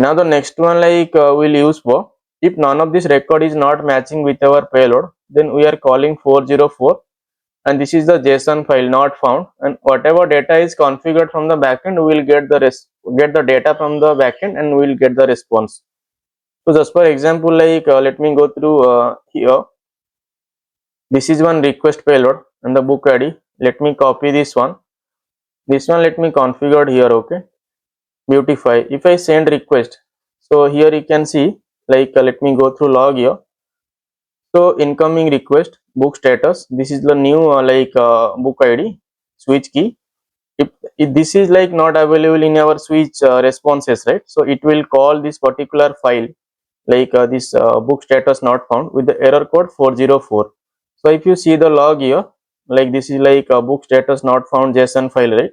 Now the next one we'll use for, if none of this record is not matching with our payload, then we are calling 404, and this is the JSON file not found, and whatever data is configured from the backend, we will get the data from the backend and we will get the response. So just for example, let me go through here. This is one request payload and the book ID. Let me copy this one. This one let me configure here. Okay, beautify. If I send request, so here you can see let me go through log here. So incoming request, book status. This is the new book ID, switch key. If this is not available in our switch responses, right? So it will call this particular file this book status not found with the error code 404. So if you see the log here, this is a book status not found JSON file, right?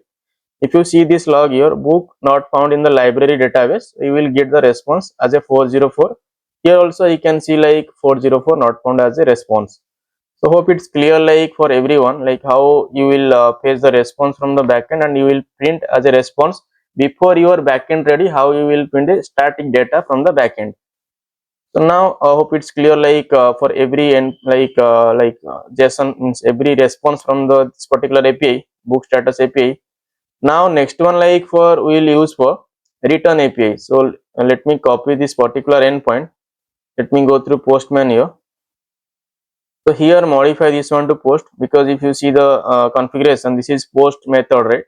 If you see this log here, book not found in the library database, you will get the response as a 404. Here also you can see 404 not found as a response. So hope it's clear for everyone how you will fetch the response from the backend and you will print as a response before your backend ready, how you will print the static data from the backend. So now I hope it's clear for every end JSON means every response from the this particular API, book status API. Now next one for we will use for return API. So let me copy this particular endpoint. Let me go through Postman here. So here modify this one to post, because if you see the configuration, this is post method, right?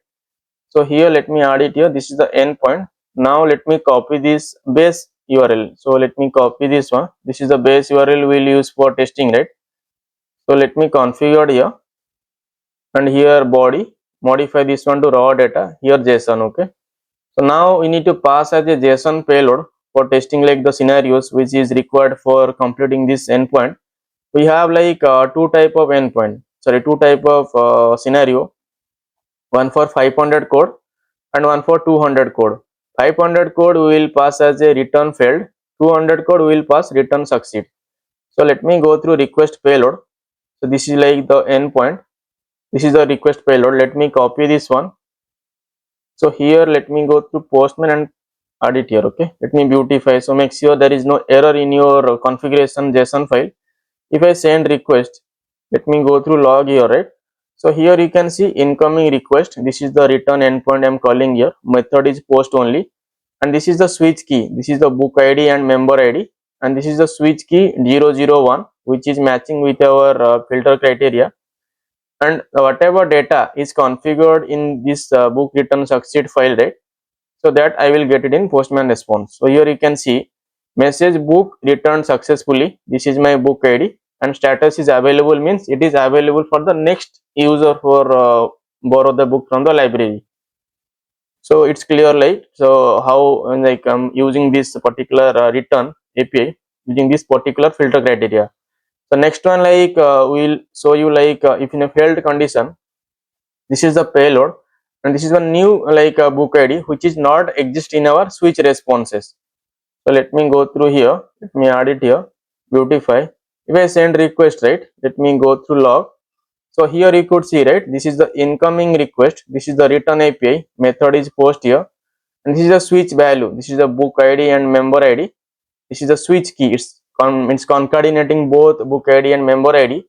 So here let me add it here. This is the endpoint. Now let me copy this base URL. So let me copy this one. This is the base URL we'll use for testing, right? So let me configure here, and here body, modify this one to raw data, here JSON. Okay. So now we need to pass as a JSON payload for testing the scenarios which is required for completing this endpoint. We have two type of endpoint, sorry, two type of scenario, one for 500 code and one for 200 code. 500 code we will pass as a return failed, 200 code we will pass return succeed. So let me go through request payload. So this is the endpoint, this is the request payload. Let me copy this one. So here let me go through Postman and add it here. Okay, let me beautify. So make sure there is no error in your configuration JSON file. If I send request, let me go through log here, right? So here you can see incoming request. This is the return endpoint I'm calling here. Method is post only, and this is the switch key. This is the book ID and member ID, and this is the switch key 001, which is matching with our filter criteria. And whatever data is configured in this book return succeed file, right? So that I will get it in Postman response. So here you can see message book returned successfully. This is my book ID, and status is available means it is available for the next user for borrow the book from the library. So it's clear so how I'm using this particular return API using this particular filter criteria. So next one we'll show you if in a failed condition, this is the payload, and this is one new book ID which is not exist in our switch responses. So let me go through here, let me add it here, beautify. If I send request, right, let me go through log. So here you could see, right, this is the incoming request, this is the return API, method is post here, and this is the switch value, this is the book ID and member ID. This is the switch key, it's concatenating both book ID and member ID,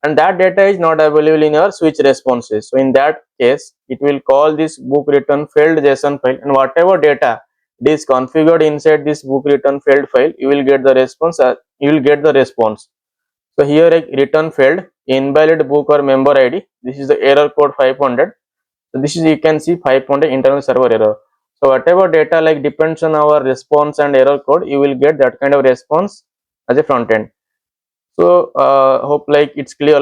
and that data is not available in your switch responses. So in that case, it will call this book return failed JSON file, and whatever data is configured inside this book return failed file, you will get the response. So here return failed, invalid book or member ID. This is the error code 500. So this is, you can see, 500 internal server error. So whatever data depends on our response and error code, you will get that kind of response as a front end. So hope it's clear,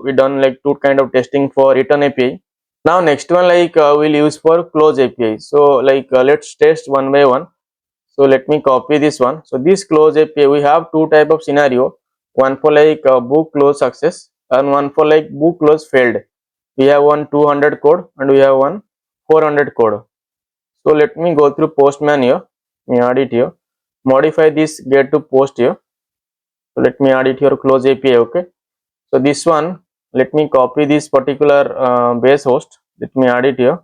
we done two kind of testing for return API. Now next one we'll use for close API. So let's test one by one. So let me copy this one. So this close API, we have two type of scenario, one for book close success and one for book close failed. We have one 200 code and we have one 400 code. So let me go through Postman here, let me add it here, modify this get to post here. So let me add it here, close API. Okay, so this one, let me copy this particular base host, let me add it here.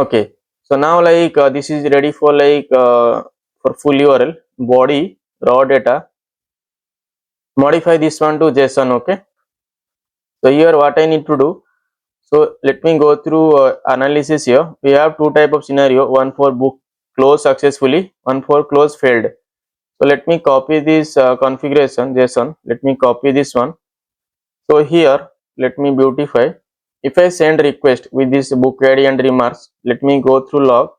Okay, So now this is ready for for full URL, body, raw data, modify this one to JSON. Okay. So here what I need to do. So let me go through analysis here. We have two type of scenario, one for book close successfully, one for close failed. So let me copy this configuration JSON. Let me copy this one. So here let me beautify. If I send request with this book ID and remarks, let me go through log.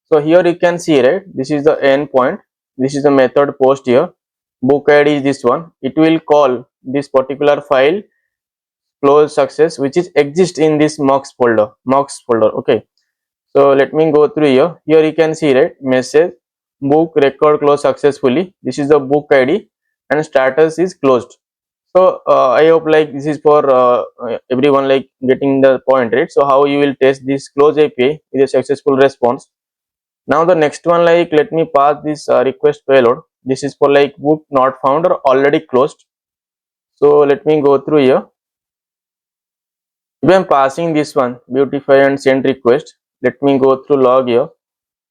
So here you can see, right, this is the endpoint, this is the method post here, book ID is this one. It will call this particular file close success which is exist in this mocks folder. Okay. So let me go through here. Here you can see, right, message book record close successfully. This is the book ID and status is closed. So I hope this is for everyone getting the point, right? So how you will test this close API with a successful response. Now the next one, let me pass this request payload. This is for book not found or already closed. So let me go through here. If I am passing this one beautify and send request, let me go through log here.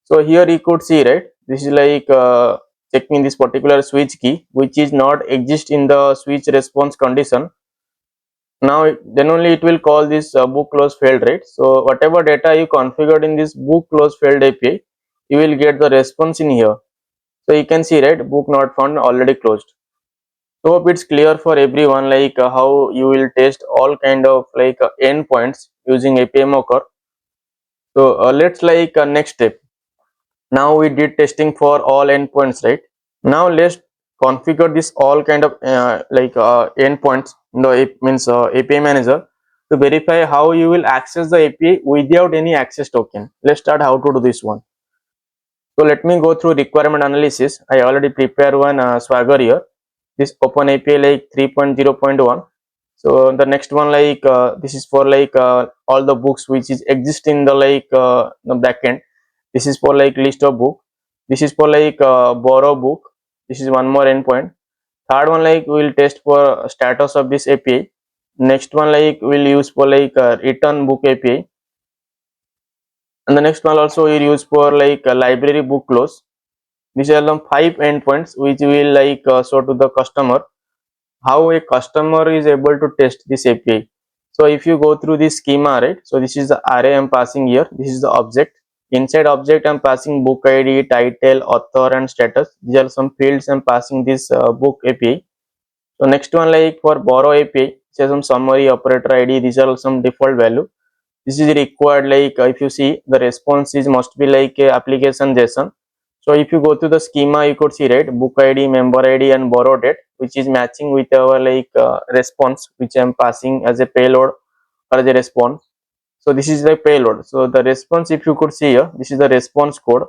So here you could see, right, this is checking this particular switch key which is not exist in the switch response condition. Now then only it will call this book close failed, right? So whatever data you configured in this book close failed API, you will get the response in here. So you can see, right, book not found already closed. So hope it's clear for everyone how you will test all kind of endpoints using API mocker. So let's next step. Now we did testing for all endpoints, right? Now let's configure this all kind of endpoints in the API manager to verify how you will access the API without any access token. Let's start how to do this one. So let me go through requirement analysis. I already prepared one Swagger here. This Open API 3.0.1. So the next one this is for all the books which is exist in the the backend. This is for list of book. This is for borrow book. This is one more endpoint. Third one we will test for status of this API. Next one we'll use for return book API. And the next one also we'll use for library book close. These are the 5 endpoints which will show to the customer how a customer is able to test this API. So if you go through this schema, right, so this is the array I'm passing here. This is the object. Inside object I'm passing book ID, title, author and status. These are some fields I'm passing this book API. So next one for borrow API, say some summary, operator ID. These are some default value. This is required if you see the response is must be a application JSON. So if you go to the schema, you could see, right, book ID, member ID and borrow date, which is matching with our response which I am passing as a payload or as a response. So this is the payload. So the response, if you could see here, this is the response code.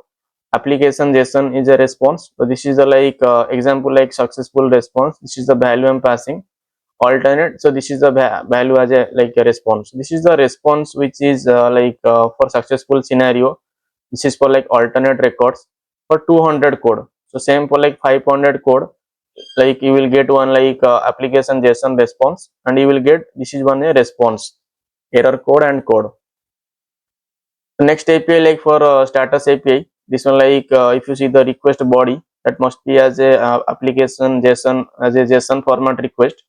Application JSON is a response. So this is the example successful response. This is the value I'm passing. Alternate, so this is the value as a a response. This is the response which is for successful scenario. This is for alternate records for 200 code. So same for 500 code, you will get one application JSON response, and you will get this is one a response, error code and code. The next API for status API, this one if you see the request body, that must be as a application JSON as a JSON format request.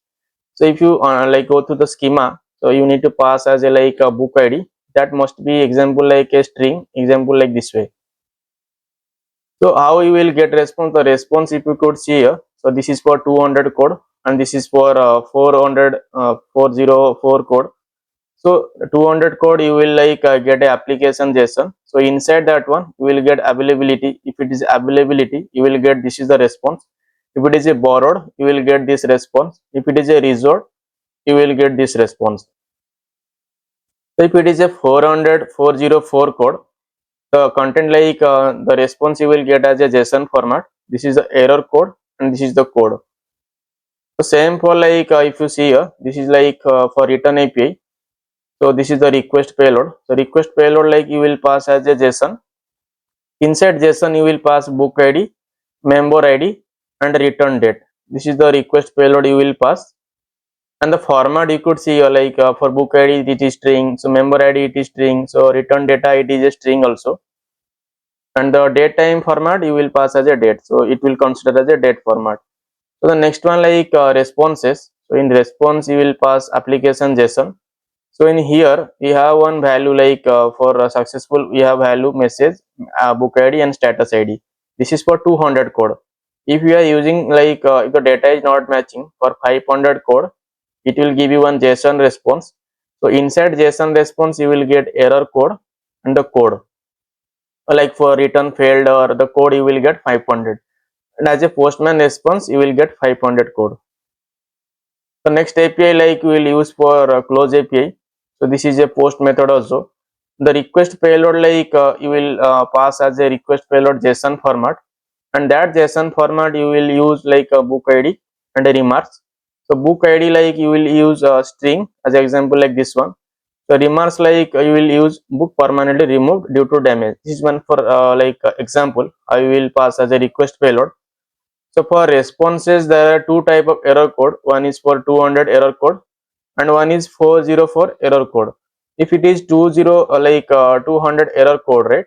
So if you go to the schema, so you need to pass as a a book ID, that must be example a string, example this way. So how you will get response? The response, if you could see here, so this is for 200 code and this is for 404 code. So 200 code you will get a application JSON. So inside that one you will get availability. If it is availability, you will get this is the response. If it is a borrowed, you will get this response. If it is a resort, you will get this response. So if it is a 404 code, the content the response you will get as a JSON format. This is the error code and this is the code. So same for if you see here, this is for return API. So this is the request payload. So request payload you will pass as a JSON. Inside JSON you will pass book ID, member ID and return date. This is the request payload you will pass. And the format you could see for book ID it is string, so member ID it is string, so return data it is a string also. and the date time format you will pass as a date, so it will consider as a date format. So the next one like responses. So in response you will pass application JSON. So in here we have one value like for successful we have value message, book ID and status ID. This is for 200 code. If you are using like if the data is not matching for 500 code, it will give you one JSON response. So inside JSON response you will get error code and the code, like for return failed or the code you will get 500, and as a postman response you will get 500 code. The next API like we will use for close API. So this is a post method also. The request payload like you will pass as a request payload JSON format, and that JSON format you will use like a book ID and a remarks. So book ID like you will use a string as an example like this one. So remarks like you will use book permanently removed due to damage. This is one for example I will pass as a request payload. So for responses there are two type of error code. One is for 200 error code and one is 404 error code. If it is 200 error code, right?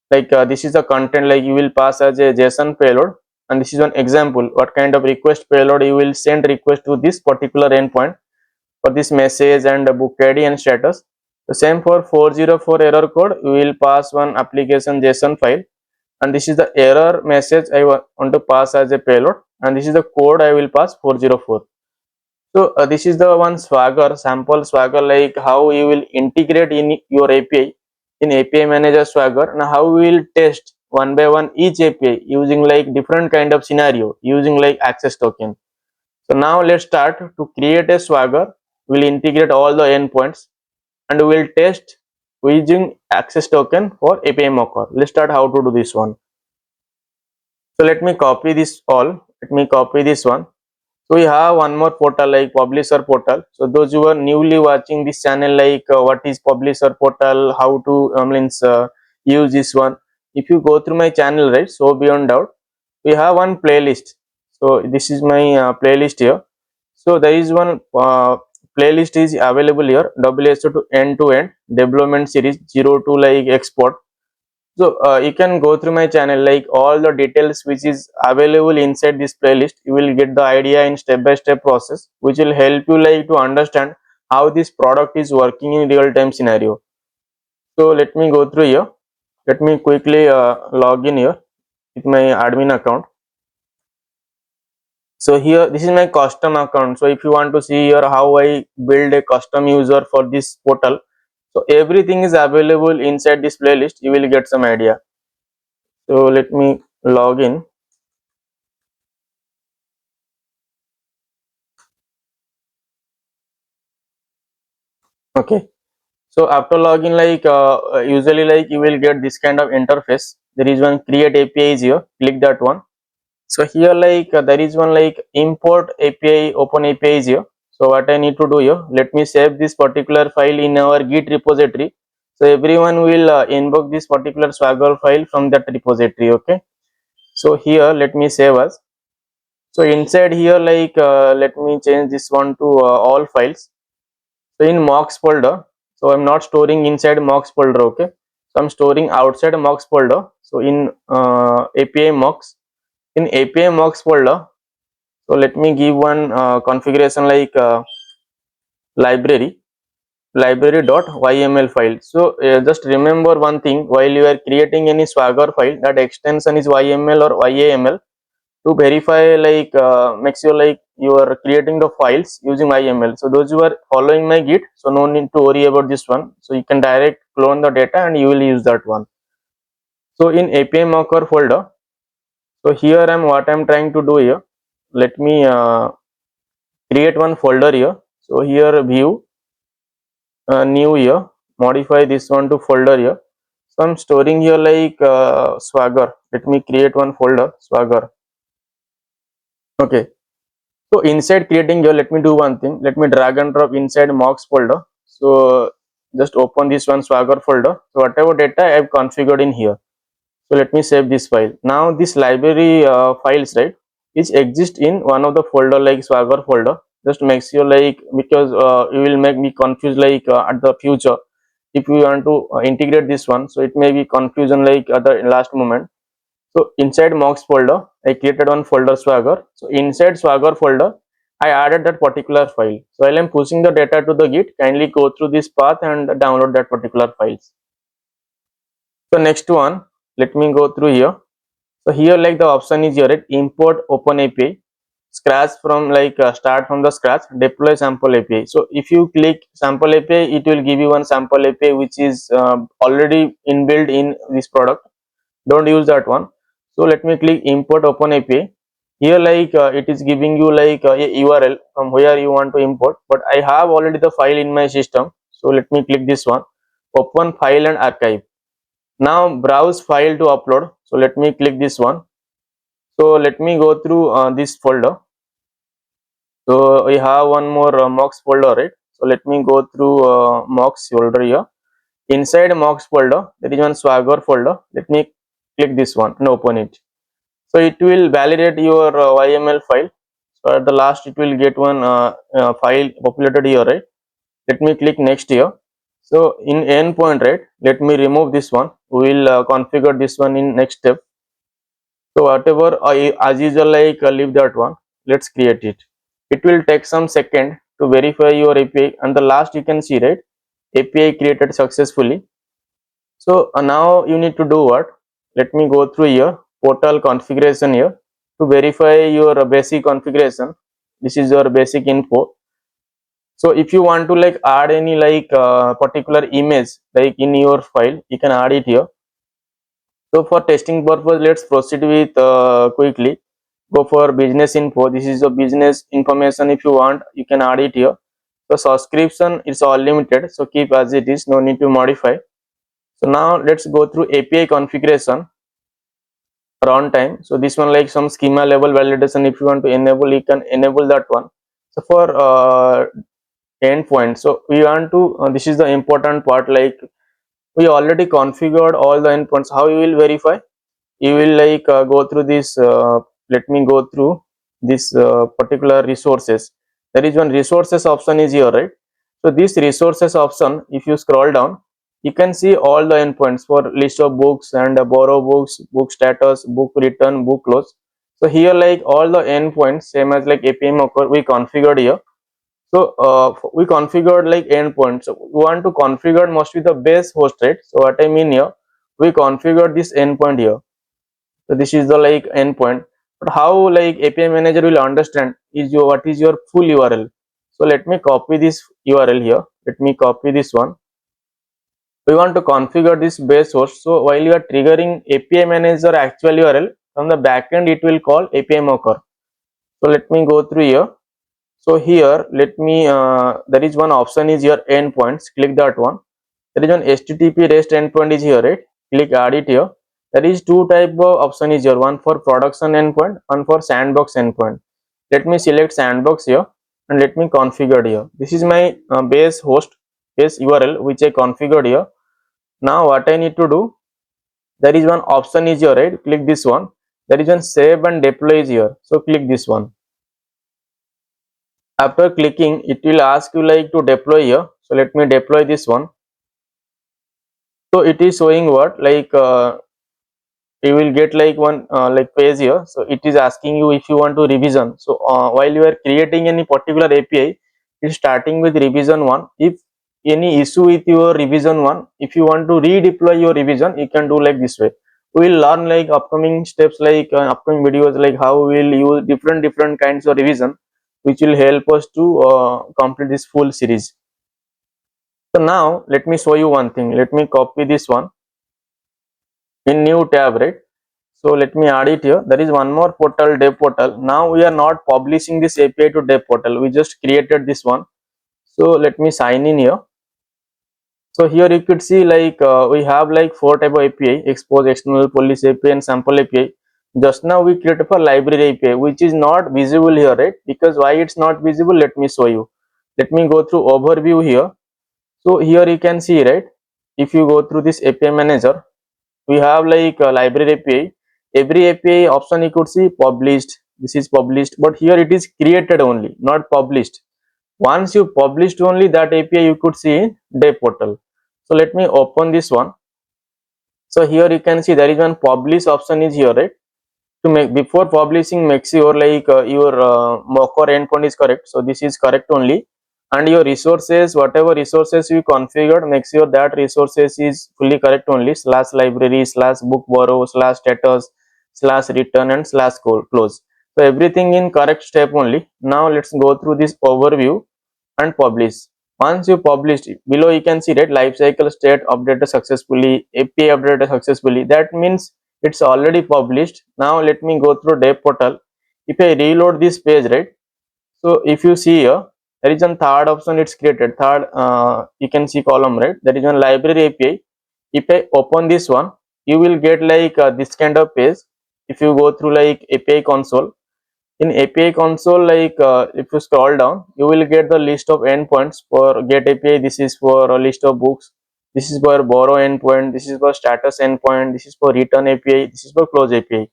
Like this is the content like you will pass as a JSON payload, and this is one example what kind of request payload you will send request to this particular endpoint for this message and the book ID and status. The same for 404 error code, you will pass one application JSON file, and this is the error message I want to pass as a payload, and this is the code I will pass 404. So this is the one Swagger sample Swagger, like how you will integrate in your API in API Manager Swagger, and how we will test one by one each API using like different kind of scenario using like access token. So now let's start to create a Swagger. We'll integrate all the endpoints and we'll test using access token for API Mocker. Let's start how to do this one. So let me copy this all. Let me copy this one. So we have one more portal like publisher portal. So those who are newly watching this channel, like what is publisher portal, how to use this one. If you go through my channel, right, so beyond doubt, we have one playlist. So this is my playlist here. So there is one playlist is available here. WSO to end development series 0 to like export. So you can go through my channel, like all the details which is available inside this playlist. You will get the idea in step-by-step process, which will help you like to understand how this product is working in real-time scenario. So let me go through here. Let me quickly log in here with my admin account. So here this is my custom account. So if you want to see here how I build a custom user for this portal, so everything is available inside this playlist. You will get some idea. So let me log in. Okay. So after login, like usually like you will get this kind of interface. There is one create API is here. Click that one. So here like there is one like import API, open API is here. So what I need to do here, let me save this particular file in our Git repository. So everyone will invoke this particular Swagger file from that repository. Okay. So here let me save as. So inside here like let me change this one to all files. So in mocks folder, so I'm not storing inside mocks folder. Okay, so I'm storing outside mocks folder. So in API mocks, in API mocks folder, so let me give one configuration like library library.yml file. So just remember one thing, while you are creating any Swagger file, that extension is yml or yaml. To verify like make sure like you are creating the files using YML. So those who are following my Git, so no need to worry about this one. So you can direct clone the data and you will use that one. So in API Mocker folder, so here I'm what I'm trying to do here. Let me create one folder here. So here view new here, modify this one to folder here. So I'm storing here like Swagger. Let me create one folder Swagger. Okay. So inside creating here, let me do one thing. Let me drag and drop inside mocks folder. So just open this one Swagger folder. So whatever data I have configured in here. So let me save this file. Now this library files, right, which exist in one of the folder like Swagger folder. Just make sure like, because you will make me confused like at the future. if you want to integrate this one, so it may be confusion like at the last moment. So inside mocks folder, I created one folder Swagger. So inside Swagger folder, I added that particular file. So while I'm pushing the data to the Git, kindly go through this path and download that particular files. So next one, let me go through here. So here like the option is here, right? Import open API, scratch from like start from the scratch, deploy sample API. So if you click sample API, it will give you one sample API which is already inbuilt in this product. Don't use that one. So let me click import open API. Here like it is giving you like a URL from where you want to import, but I have already the file in my system. So let me click this one, open file and archive. Now browse file to upload. So let me click this one. So let me go through this folder. So we have one more mocks folder, right? So let me go through mocks folder here. Inside mocks folder, there is one Swagger folder. Let me click this one and open it. So it will validate your YML file. So at the last, it will get one file populated here, right? Let me click next here. So in endpoint, right? Let me remove this one. We will configure this one in next step. So whatever I as usual like leave that one. Let's create it. It will take some second to verify your API, and the last you can see, right? API created successfully. So now you need to do what? Let me go through here portal configuration here to verify your basic configuration. This is your basic info. So if you want to like add any like particular image like in your file, you can add it here. So for testing purpose, let's proceed with quickly. Go for business info. This is the business information. If you want, you can add it here. So subscription is all limited, so keep as it is, no need to modify. So now let's go through API configuration runtime. So this one like some schema level validation. If you want to enable, you can enable that one. So for endpoint, so we want to this is the important part. Like we already configured all the endpoints. How you will verify? You will like go through this. Let me go through this particular resources. There is one resources option is here, right? So this resources option, if you scroll down, you can see all the endpoints for list of books and borrow books, book status, book return, book close. So here like all the endpoints same as like APM occur we configured here. So we configured like endpoints. So we want to configure mostly the base host, right? So what I mean here, we configured this endpoint here. So this is the like endpoint. But how like API manager will understand is your what is your full URL. So let me copy this URL here. Let me copy this one. We want to configure this base host. So while you are triggering API manager actual URL from the backend, it will call API mocker. So let me go through here. So here let me there is one option is your endpoints. Click that one. There is one HTTP REST endpoint is here, right? Click add it here. There is two type of option is here, one for production endpoint, one for sandbox endpoint. Let me select sandbox here and let me configure here. This is my base host, base URL which I configured here. Now what I need to do, there is one option is here, right? Click this one. There is one save and deploy is here. So click this one. After clicking, it will ask you like to deploy here. So let me deploy this one. So it is showing what like you will get like one like page here. So it is asking you if you want to revision. So while you are creating any particular API, it's starting with revision 1. If any issue with your revision 1, if you want to redeploy your revision, you can do like this way. We will learn like upcoming steps, like upcoming videos, like how we will use different kinds of revision, which will help us to complete this full series. So now let me show you one thing. Let me copy this one in new tab, right? So let me add it here. There is one more portal, dev portal. Now we are not publishing this API to dev portal. We just created this one. So let me sign in here. So here you could see like we have like four type of API: expose, external, police API, and sample API. Just now we created for library API, which is not visible here, right? Because why it's not visible? Let me show you. Let me go through overview here. So here you can see, right? If you go through this API manager, we have like a library API. Every API option you could see published. This is published, but here it is created only, not published. Once you published only that API you could see in dev portal. So let me open this one. So here you can see there is one publish option is here, right? To make, before publishing, make sure like your mock or endpoint is correct. So this is correct only, and your resources, whatever resources you configured, make sure that resources is fully correct only, slash library, slash book borrow, slash status, slash return, and slash close. So everything in correct step only. Now let's go through this overview and publish. Once you published, below you can see that lifecycle state updated successfully, API updated successfully. That means it's already published. Now let me go through dev portal. If I reload this page, right? So if you see here, there is one third option it's created. Third, you can see column, right? There is one library API. If I open this one, you will get like this kind of page. If you go through like API console, in API console, like if you scroll down, you will get the list of endpoints for get API. This is for a list of books. This is for borrow endpoint. This is for status endpoint. This is for return API. This is for close API.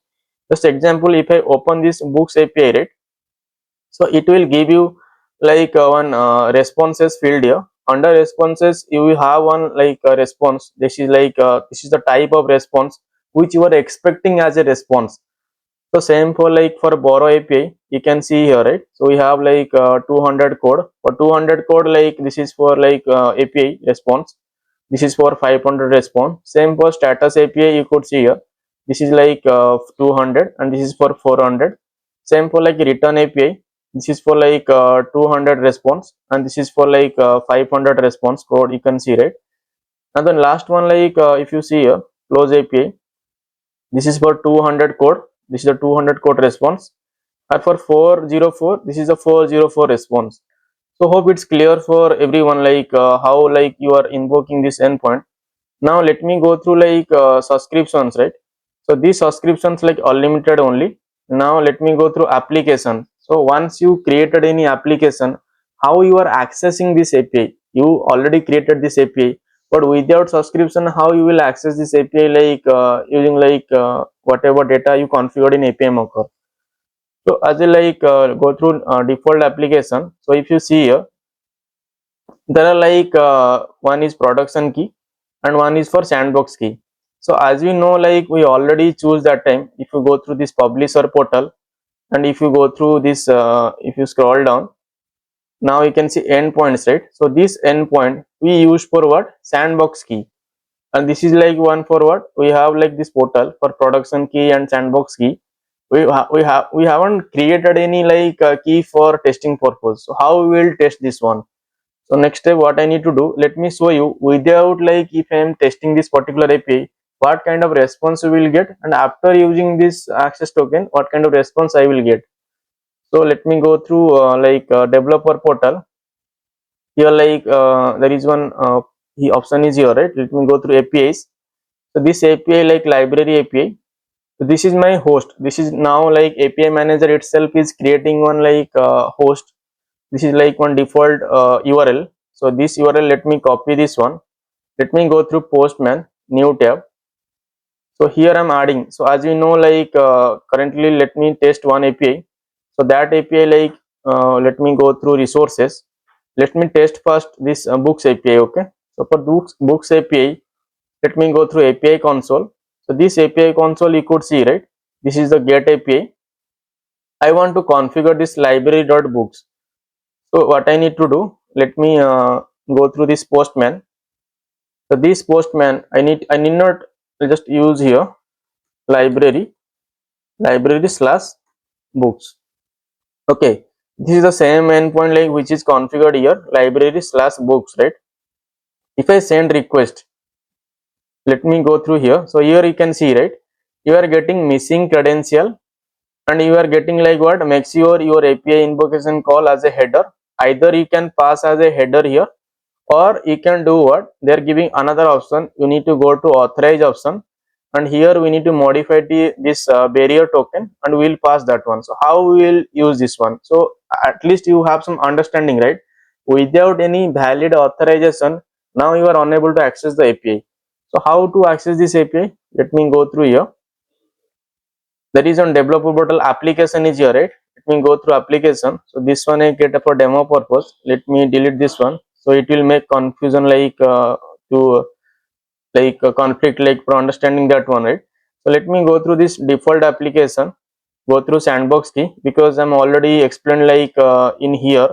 Just example, if I open this books API, right? So it will give you like one responses field here. Under responses, you will have one like a response. This is like this is the type of response which you are expecting as a response. So same for like for borrow API, you can see here, right? So we have like 200 code. For 200 code, like this is for like API response. This is for 500 response. Same for status API, you could see here. This is like 200 and this is for 400. Same for like return API. This is for like 200 response and this is for like 500 response code. You can see, right? And then last one, like if you see here, close API. This is for 200 code. This is the 200 code response. And for 404, this is a 404 response. So hope it's clear for everyone, like how like you are invoking this endpoint. Now let me go through like subscriptions, right? So these subscriptions like unlimited only. Now let me go through application. So once you created any application, how you are accessing this API? You already created this API, but without subscription, how you will access this API, like using like whatever data you configured in API mocker. So as I like go through default application. So if you see here, there are like one is production key and one is for sandbox key. So as we know, like we already choose that time. If you go through this publisher portal and if you go through this, if you scroll down, now you can see endpoints, right? So this endpoint we use for what? Sandbox key. And this is like one for what? We have like this portal for production key and sandbox key. We haven't created any like key for testing purpose. So how we will test this one? So next step, what I need to do, let me show you without like if I am testing this particular API, what kind of response we will get, and after using this access token, what kind of response I will get. So let me go through like developer portal. Here like there is one the option is here, right? Let me go through APIs. So this API like library API. So this is my host. This is now like API manager itself is creating one like host. This is like one default URL. So this URL, let me copy this one. Let me go through Postman, new tab. So here I'm adding. So as we know, like currently, let me test one API. So that API, like let me go through resources. Let me test first this books API. Okay. So for books API, let me go through API console. So this API console you could see, right? This is the get API. I want to configure this library.books. So what I need to do, let me go through this Postman. So this Postman, I need not just use here library slash books. Okay, this is the same endpoint like which is configured here, library slash books, right? If I send request, let me go through here. So here you can see, right? You are getting missing credential and you are getting like what? Make sure your API invocation call as a header. Either you can pass as a header here, or you can do what? They are giving another option. You need to go to authorize option, and here we need to modify this barrier token and we will pass that one. So how we will use this one? So at least you have some understanding, right? Without any valid authorization, now you are unable to access the API. So how to access this API? Let me go through here. There is on developer portal, application is here, right? Let me go through application. So this one I get for demo purpose. Let me delete this one. So it will make confusion like to like a conflict like for understanding that one, right? So let me go through this default application, go through Sandbox Key, because I'm already explained like in here.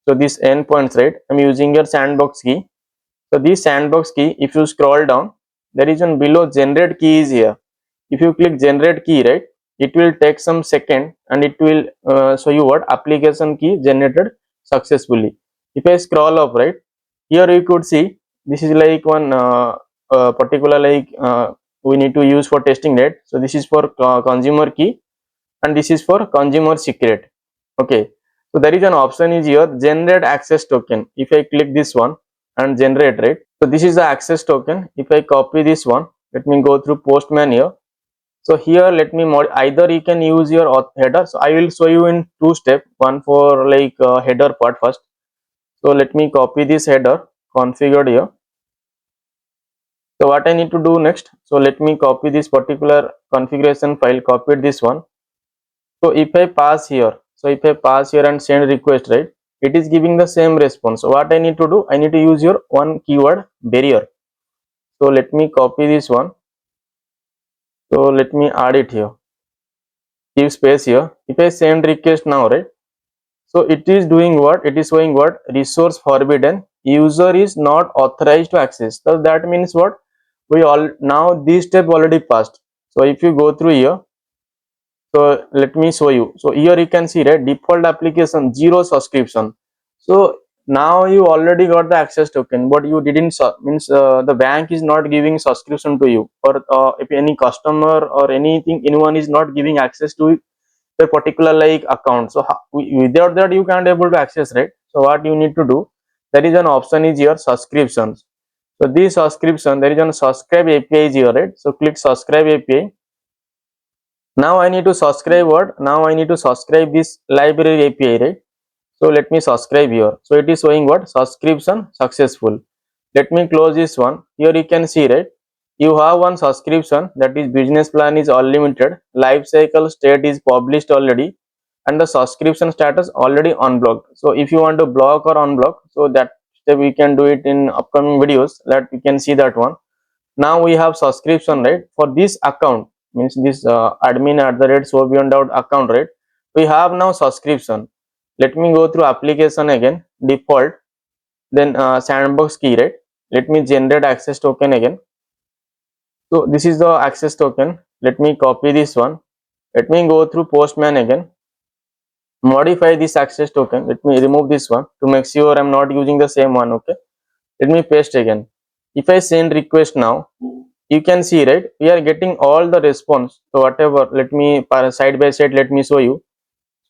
So this endpoints, right, I'm using your Sandbox Key. So this Sandbox Key, if you scroll down, there is one below generate key is here. If you click generate key, right, it will take some second and it will show you what application key generated successfully. If I scroll up, right, here you could see this is like one particular like we need to use for testing, right? So this is for consumer key and this is for consumer secret. Okay, so there is an option is here, generate access token. If I click this one and generate, right, so this is the access token. If I copy this one, let me go through postman here. So here let me mod, either you can use your header. So I will show you in two step, one for like header part first. So let me copy this header configured here. So what I need to do next, so let me copy this particular configuration file, copied this one. So if I pass here, so if I pass here and send request, right, it is giving the same response. So what I need to do, I need to use your one keyword barrier. So let me copy this one. So let me add it here, give space here. If I send request now, right, so it is doing what, it is showing what, resource forbidden, user is not authorized to access. So that means what, we all now this step already passed. So if you go through here, so let me show you. So here you can see, right, default application zero subscription. So now you already got the access token, but you didn't means the bank is not giving subscription to you, or if any customer or anything, anyone is not giving access to a particular like account. So without that you can't able to access, right? So what you need to do, there is an option is here, subscriptions. So this subscription, there is an subscribe API is here, right? So click subscribe API. Now I need to subscribe what, now I need to subscribe this library API, right? So let me subscribe here. So it is showing what, subscription successful. Let me close this one. Here you can see, right, you have one subscription, that is business plan is unlimited, life cycle state is published already, and the subscription status already unblocked. So if you want to block or unblock, so that step we can do it in upcoming videos, that you can see that one. Now we have subscription, right, for this account, means this admin at the rate so beyond doubt account, right, we have now subscription. Let me go through application again, default, then Sandbox Key, right, let me generate access token again. So this is the access token. Let me copy this one, let me go through postman again, modify this access token. Let me remove this one to make sure I'm not using the same one. Okay, let me paste again. If I send request now, you can see, right, we are getting all the response. So whatever, let me side by side, let me show you.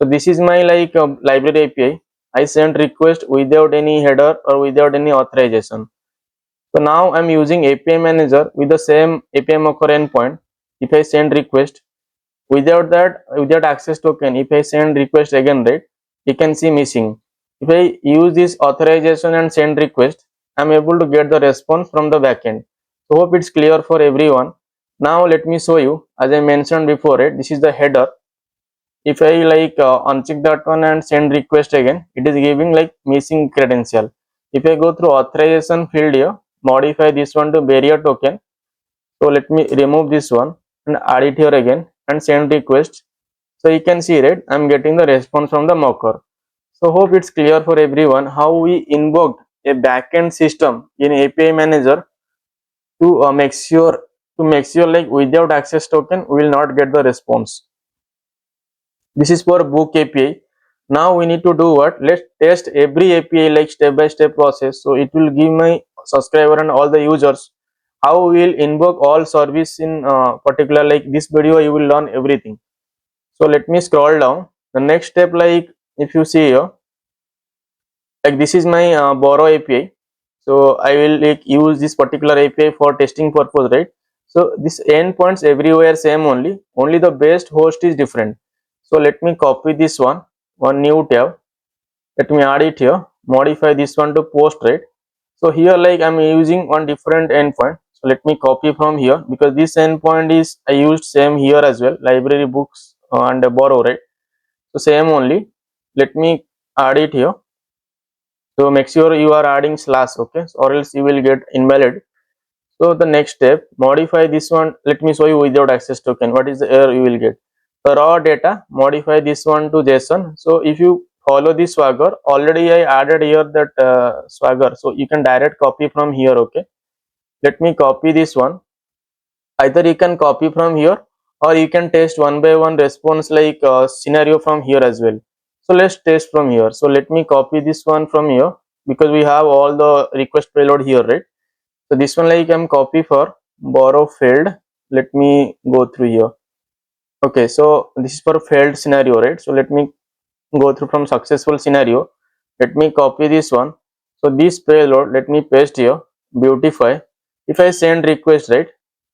So this is my like library API. I send request without any header or without any authorization. So now I'm using API manager with the same API mocker endpoint. If I send request, without that, without access token, if I send request again, right, you can see missing. If I use this authorization and send request, I'm able to get the response from the backend. So hope it's clear for everyone. Now let me show you, as I mentioned before, right, this is the header. If I like uncheck that one and send request again, it is giving like missing credential. If I go through authorization field here, modify this one to barrier token. So let me remove this one and add it here again and send request. So you can see, right, I'm getting the response from the mocker. So hope it's clear for everyone how we invoked a backend system in API manager to make sure like without access token we will not get the response. This is for book API. Now we need to do what? Let's test every API like step by step process. So it will give my subscriber and all the users how we will invoke all service in particular, like this video you will learn everything. So let me scroll down. The next step, like if you see here, like this is my borrow API. So I will like use this particular API for testing purpose, right? So this endpoints everywhere same, only the best host is different. So let me copy this one new tab, let me add it here, modify this one to post, right? So here like I'm using one different endpoint. So let me copy from here, because this endpoint is I used same here as well, library books and borrow, right? So same only, let me add it here. So make sure you are adding slash, okay, or else you will get invalid. So the next step, modify this one. Let me show you without access token. What is the error you will get? The raw data, modify this one to JSON. So if you follow this Swagger, already I added here that Swagger. So you can direct copy from here, okay. Let me copy this one. Either you can copy from here or you can test one by one response like scenario from here as well. So let's test from here. So let me copy this one from here because we have all the request payload here, right? So this one like I'm copy for borrow failed. Let me go through here. Okay, so this is for failed scenario, right? So let me go through from successful scenario. Let me copy this one. So this payload, let me paste here, beautify. If I send request, right,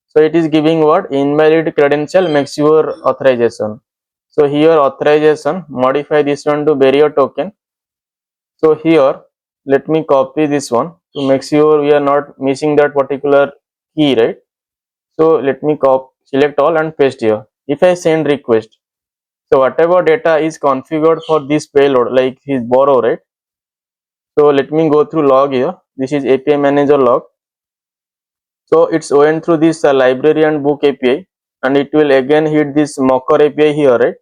so it is giving what invalid credential makes your authorization. So here authorization, modify this one to barrier token. So here let me copy this one to make sure we are not missing that particular key, right? So let me select all and paste here. If I send request, so whatever data is configured for this payload, like his borrow, right? So let me go through log here. This is API manager log. So it's went through this library and book API, and it will again hit this mocker API here, right?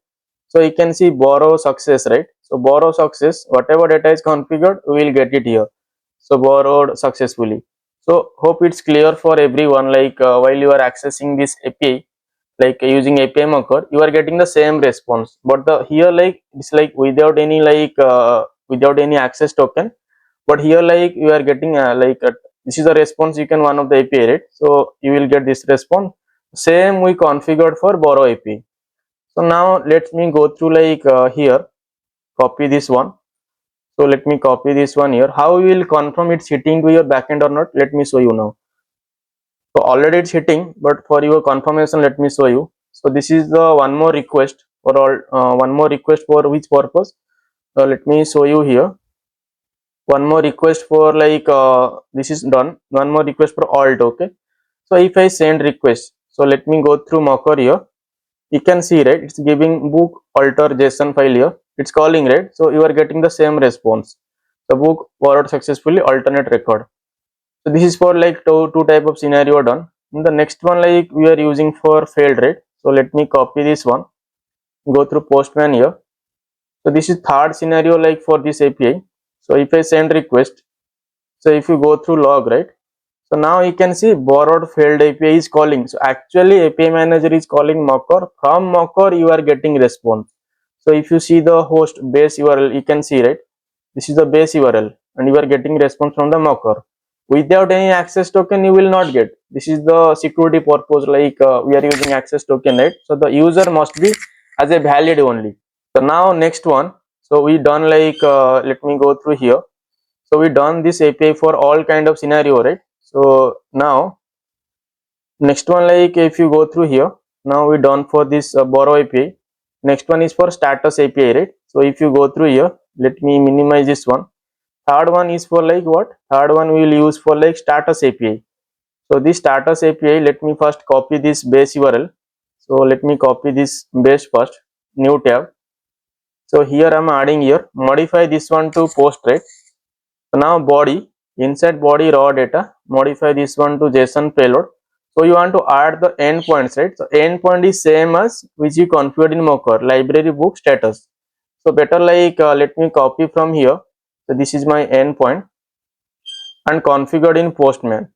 So you can see borrow success, right? So borrow success, whatever data is configured, we will get it here. So borrowed successfully. So hope it's clear for everyone. Like while you are accessing this API, like using API mocker, you are getting the same response. But the here like it's like without any without any access token. But here like you are getting this is a response you can one of the API, right? So you will get this response. Same we configured for borrow API. So now let me go through here, copy this one. So let me copy this one here. How you will confirm it's hitting to your backend or not? Let me show you now. So already it's hitting, but for your confirmation, let me show you. So this is the one more request for all, one more request for which purpose? Let me show you here. One more request for this is done. One more request for alt, okay. So if I send request, so let me go through mocker here. You can see, right, it's giving book alter JSON file here. It's calling, right, so you are getting the same response. The book borrowed successfully alternate record. So this is for like two type of scenario done. And the next one like we are using for failed, right? So let me copy this one, go through postman here. So this is third scenario like for this API. So if I send request, so if you go through log, right, so now you can see borrowed failed API is calling. So actually API manager is calling mocker. From mocker you are getting response. So if you see the host base URL, you can see, right, this is the base URL and you are getting response from the mocker. Without any access token you will not get. This is the security purpose, like we are using access token, right? So the user must be as a valid only. So now next one. So we done let me go through here. So we done this API for all kind of scenario, right? So now next one, like if you go through here, now we done for this borrow API. Next one is for status API, right? So if you go through here, let me minimize this one. Third one is for like what? Third one we will use for like status API. So this status API, let me first copy this base URL. So let me copy this base first, new tab. So here I'm adding here, modify this one to post, right? So now body, inside body raw data, modify this one to JSON payload. So you want to add the endpoints, right? So endpoint is same as which you configured in Mocker, library book status. So better let me copy from here. So this is my endpoint and configured in Postman.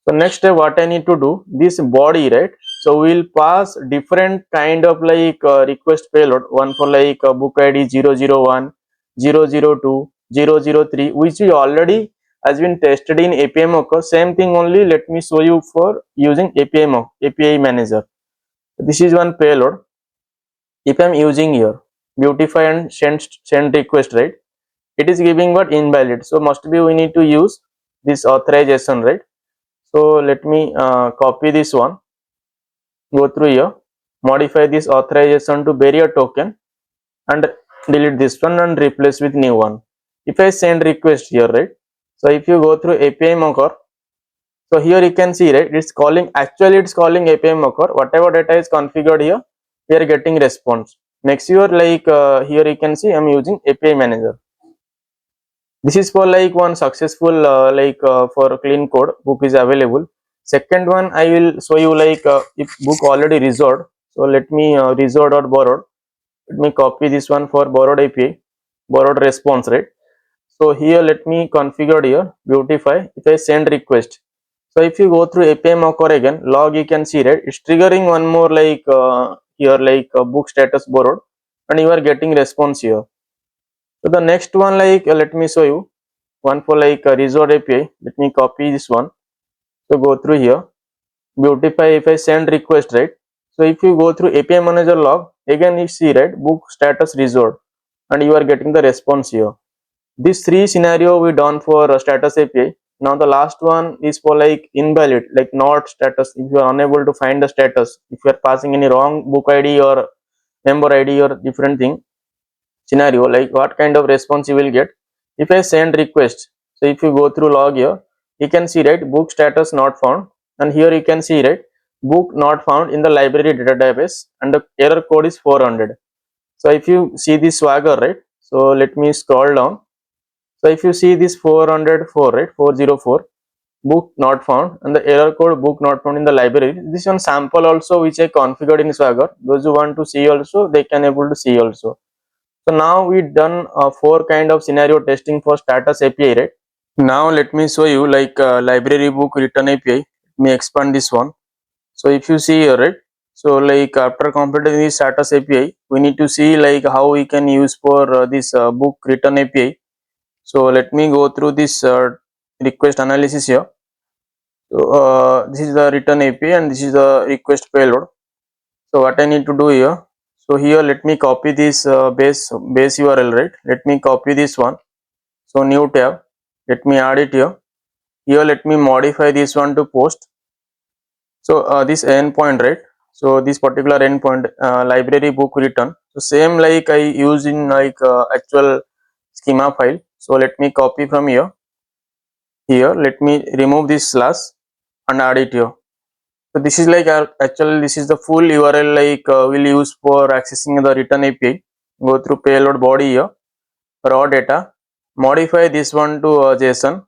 So next step what I need to do, this body, right? So we'll pass different kind of request payload, one for book ID 001, 002, 003, which we already has been tested in API Mocker. Same thing only, let me show you for using API manager. This is one payload. If I'm using here, beautify and send request, right? It is giving what invalid. So must be we need to use this authorization, right? So let me copy this one, go through here, modify this authorization to barrier token and delete this one and replace with new one. If I send request here, right? So if you go through API Mocker, so here you can see, right, it's calling, actually it's calling API Mocker. Whatever data is configured here, we are getting response. Next year, here you can see I'm using API manager. This is for like one successful for clean code book is available. Second one I will show you like if book already resolved. So let me resolved or borrowed. Let me copy this one for borrowed API, borrowed response, right? So here let me configure here beautify if I send request. So if you go through API mocker again log, you can see, right, it's triggering one more like here like book status borrowed, and you are getting response here. So the next one like let me show you one for like resort API. Let me copy this one. So go through here beautify if I send request, right? So if you go through API manager log again, you see, right, book status resort, and you are getting the response here. These three scenario we done for status API. Now the last one is for like invalid, like not status. If you are unable to find the status, if you are passing any wrong book ID or member ID or different thing scenario, like what kind of response you will get if I send request. So if you go through log here, you can see, right, book status not found, and here you can see, right, book not found in the library database, and the error code is 400. So if you see this swagger, right, so let me scroll down. So if you see this 404, right, 404 book not found, and the error code book not found in the library. This one sample also which I configured in Swagger. Those who want to see also, they can able to see also. So now we done four kind of scenario testing for status API, right? Now let me show you like library book return API. Let me expand this one. So if you see here, right? So like after completing this status API, we need to see like how we can use for this book return API. So let me go through this request analysis here. So this is the return API and this is the request payload. So what I need to do here? So here let me copy this base URL, right? Let me copy this one. So new tab. Let me add it here. Here let me modify this one to post. So this endpoint, right? So this particular endpoint library book return. So same like I use in like actual schema file. So let me copy from here. Here let me remove this slash and add it here. So this is like actually this is the full URL like we'll use for accessing the return API. Go through payload body here, raw data, modify this one to JSON.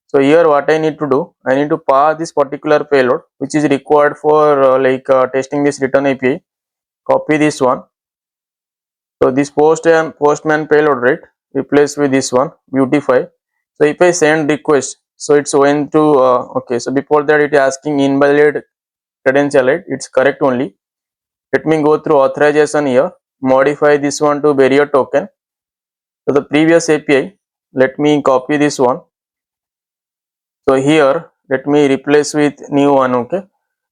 So here what I need to do, I need to pass this particular payload which is required for testing this return API. Copy this one. So this post and postman payload, right, replace with this one beautify. So if I send request, so it's going to okay. So before that it is asking invalid credential, right? It's correct only. Let me go through authorization here, modify this one to barrier token. So the previous API, let me copy this one. So here let me replace with new one, okay.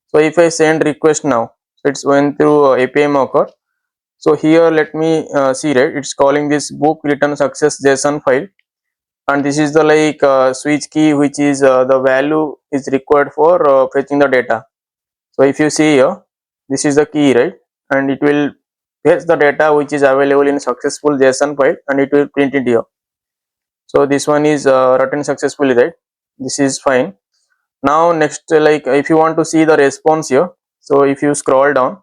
So if I send request now, so it's going through API mocker. So here let me see, right, it's calling this book return success JSON file, and this is the like switch key which is the value is required for fetching the data. So if you see here, this is the key, right, and it will fetch the data which is available in successful JSON file and it will print it here. So this one is written successfully, right? This is fine. Now next like if you want to see the response here, so if you scroll down,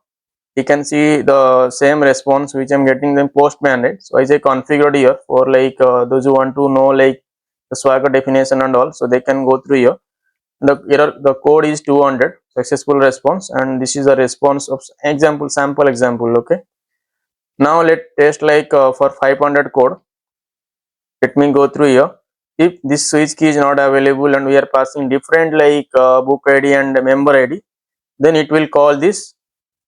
you can see the same response which I'm getting them postman, right? So I say configured here for like those who want to know like the Swagger definition and all, so they can go through here. The error, the code is 200 successful response, and this is a response of example sample example, okay. Now let test like for 500 code. Let me go through here. If this switch key is not available and we are passing different like book ID and member ID, then it will call this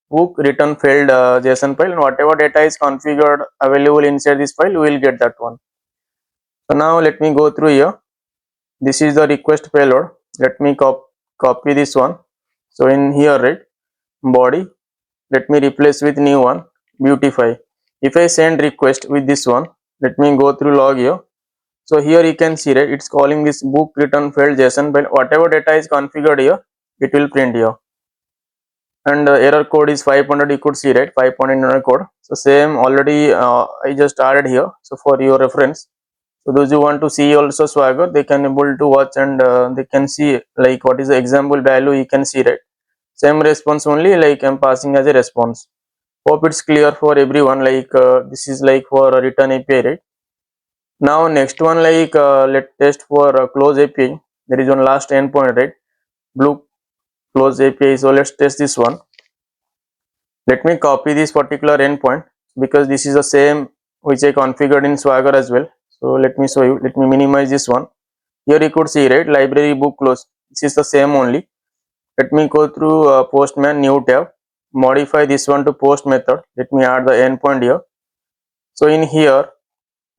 book return failed JSON file, and whatever data is configured available inside this file, we will get that one. So now let me go through here. This is the request payload. Let me copy this one. So in here, right, body, let me replace with new one, beautify. If I send request with this one, let me go through log here. So here you can see, right, it's calling this book return failed JSON file. Whatever data is configured here, it will print here. And error code is 500, you could see, right, 5.9 code. So same already I just added here, so for your reference. So those who want to see also Swagger, they can able to watch and they can see like what is the example value, you can see, right, same response only like I'm passing as a response. Hope it's clear for everyone, like this is like for a return API, right? Now next one, like let's test for close API. There is one last endpoint, right? Blue close API. So let's test this one. Let me copy this particular endpoint because this is the same which I configured in Swagger as well. So let me show you. Let me minimize this one. Here you could see, right, library book close. This is the same only. Let me go through Postman new tab. Modify this one to post method. Let me add the endpoint here. So in here,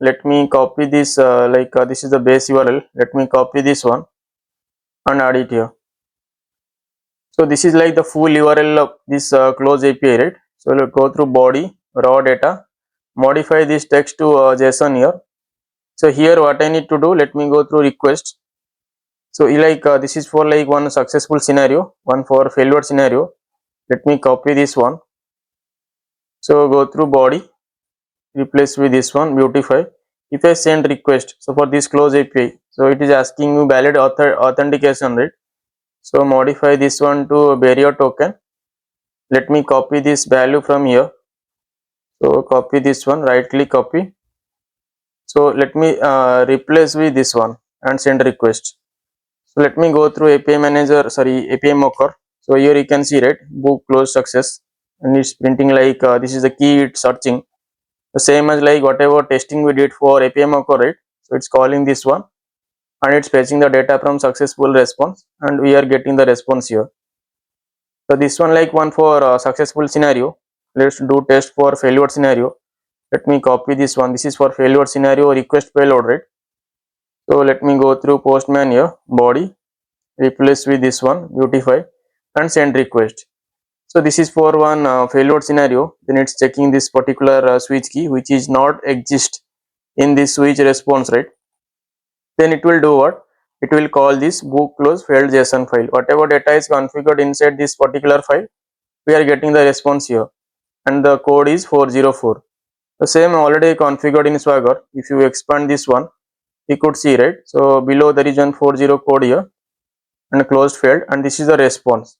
let me copy this. This is the base URL. Let me copy this one and add it here. So this is like the full URL of this close API, right? So let's go through body, raw data, modify this text to JSON here. So here what I need to do, let me go through request. So this is for like one successful scenario, one for failure scenario. Let me copy this one. So go through body, replace with this one, beautify. If I send request, so for this close API, so it is asking you valid authentication, right? So modify this one to barrier token. Let me copy this value from here. So copy this one, right click copy. So let me replace with this one and send request. So let me go through API manager, sorry, API mocker. So here you can see, right, book close success, and it's printing like this is the key it's searching. The same as like whatever testing we did for API mocker, right? So it's calling this one and it's fetching the data from successful response, and we are getting the response here. So this one like one for successful scenario. Let's do test for failure scenario. Let me copy this one. This is for failure scenario request payload, right? So let me go through Postman here, body, replace with this one, beautify, and send request. So this is for one failure scenario. Then it's checking this particular switch key which is not exist in this switch response, right? Then it will do what? It will call this book close failed JSON file. Whatever data is configured inside this particular file, we are getting the response here, and the code is 404. The same already configured in Swagger. If you expand this one, you could see, right? So below there is one 40 code here and closed failed, and this is the response.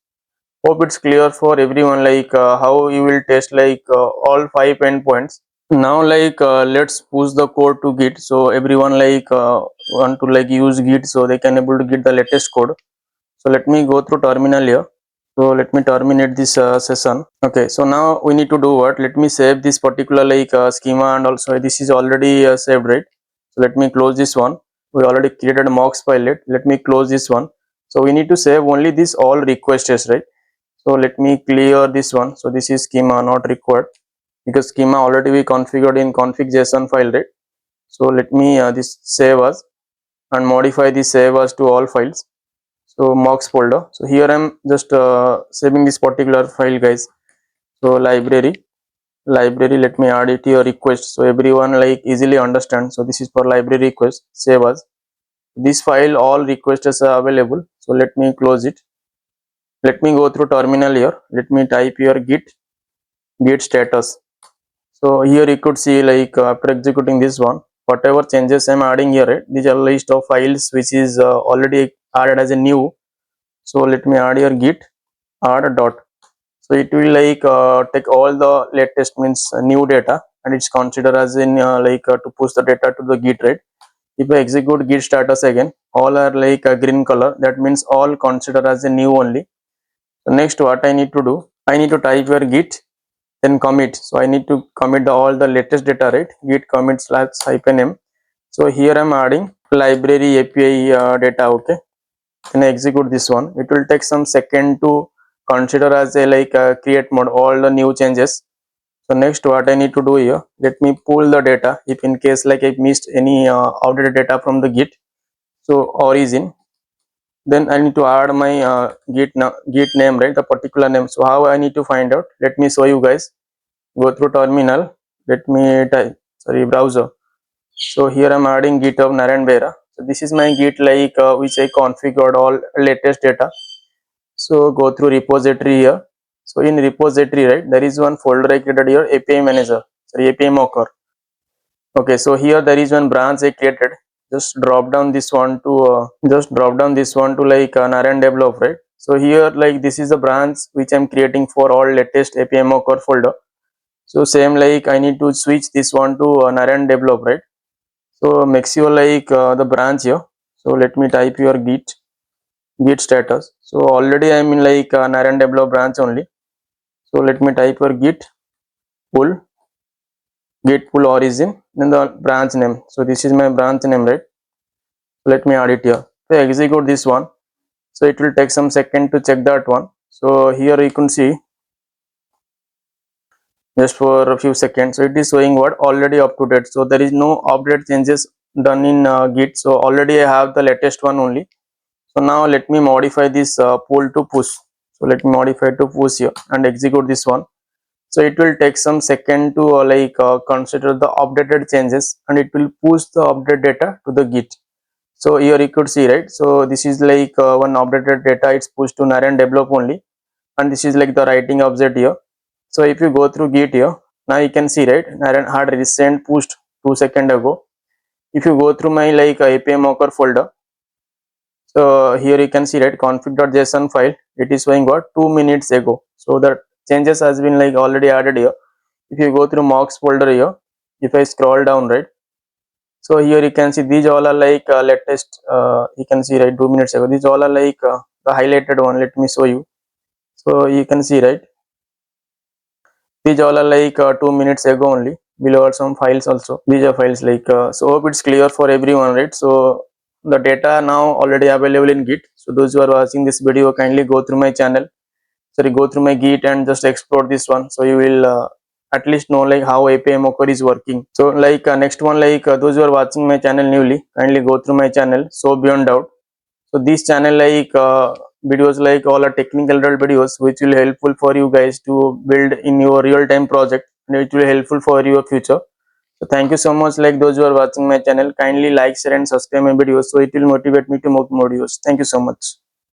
Hope it's clear for everyone, like how you will test like all 5 endpoints. Now like let's push the code to Git. So everyone like want to like use Git so they can able to get the latest code. So let me go through terminal here. So let me terminate this session. Okay, so now we need to do what? Let me save this particular like schema, and also this is already saved, right? So let me close this one. We already created a mocks file. Let me close this one. So we need to save only this all requests, right? So let me clear this one. So this is schema not required because schema already we configured in config.json file, right? So let me this save as and modify this save as to all files. So mocks folder. So here I'm just saving this particular file, guys. So library, let me add it here request so everyone like easily understand. So this is for library request, save as. This file all requests are available. So let me close it. Let me go through terminal here. Let me type here git status. So here you could see like after executing this one, whatever changes I'm adding here, right? These are list of files which is already added as a new. So let me add here git add dot. So it will like take all the latest means new data, and it's considered as in to push the data to the git, right? If I execute git status again, all are like a green color. That means all considered as a new only. So next what I need to do, I need to type here git then commit. So I need to commit all the latest data, right? Git commit slash -m. So here I'm adding library API data. Okay, then I execute this one. It will take some second to consider as a create mode all the new changes. So next what I need to do here, let me pull the data if in case like I missed any outdated data from the git. So origin, then I need to add my git name, right, the particular name. So how I need to find out, let me show you guys. Go through terminal. Let me type, sorry, browser. So here I'm adding git of Narayan Bera. So this is my git which I configured all latest data. So go through repository here. So in repository, right, there is one folder I created here, API manager, sorry, API mocker. Okay, so here there is one branch I created. Just drop down this one to Narayan develop, right? So here like this is the branch which I'm creating for all latest API mocker folder. So same like I need to switch this one to Narayan develop, right? So makes you like the branch here. So let me type your git status. So already I'm in like Narayan develop branch only. So let me type your pull git pull origin, then the branch name. So this is my branch name, right? Let me add it here. So execute this one. So it will take some second to check that one. So here you can see just for a few seconds. So it is showing what already up to date. So there is no update changes done in git. So already I have the latest one only. So now let me modify this pull to push. So let me modify to push here and execute this one. So it will take some second to consider the updated changes, and it will push the update data to the git. So here you could see, right? So this is like one updated data, it's pushed to Narayan develop only, and this is like the writing object here. So if you go through git here, now you can see, right, Narayan had recent pushed 2 seconds ago. If you go through my like API mocker folder, so here you can see, right, config.json file, it is showing what 2 minutes ago. So the changes has been like already added here. If you go through mocks folder here, if I scroll down, right, so here you can see these all are like latest, you can see, right, 2 minutes ago. These all are like the highlighted one. Let me show you. So you can see, right, these all are like 2 minutes ago only. Below are some files also. These are files like so hope it's clear for everyone, right? So the data now already available in git. So those who are watching this video, kindly go through my channel, sorry, go through my git and just explore this one. So you will at least know like how API mocker is working. So like next one, like those who are watching my channel newly, kindly go through my channel So Beyond Doubt. So this channel like videos like all are technical videos which will helpful for you guys to build in your real time project, and it will helpful for your future. So thank you so much, like those who are watching my channel, kindly like, share and subscribe my videos, so it will motivate me to make more videos. Thank you so much.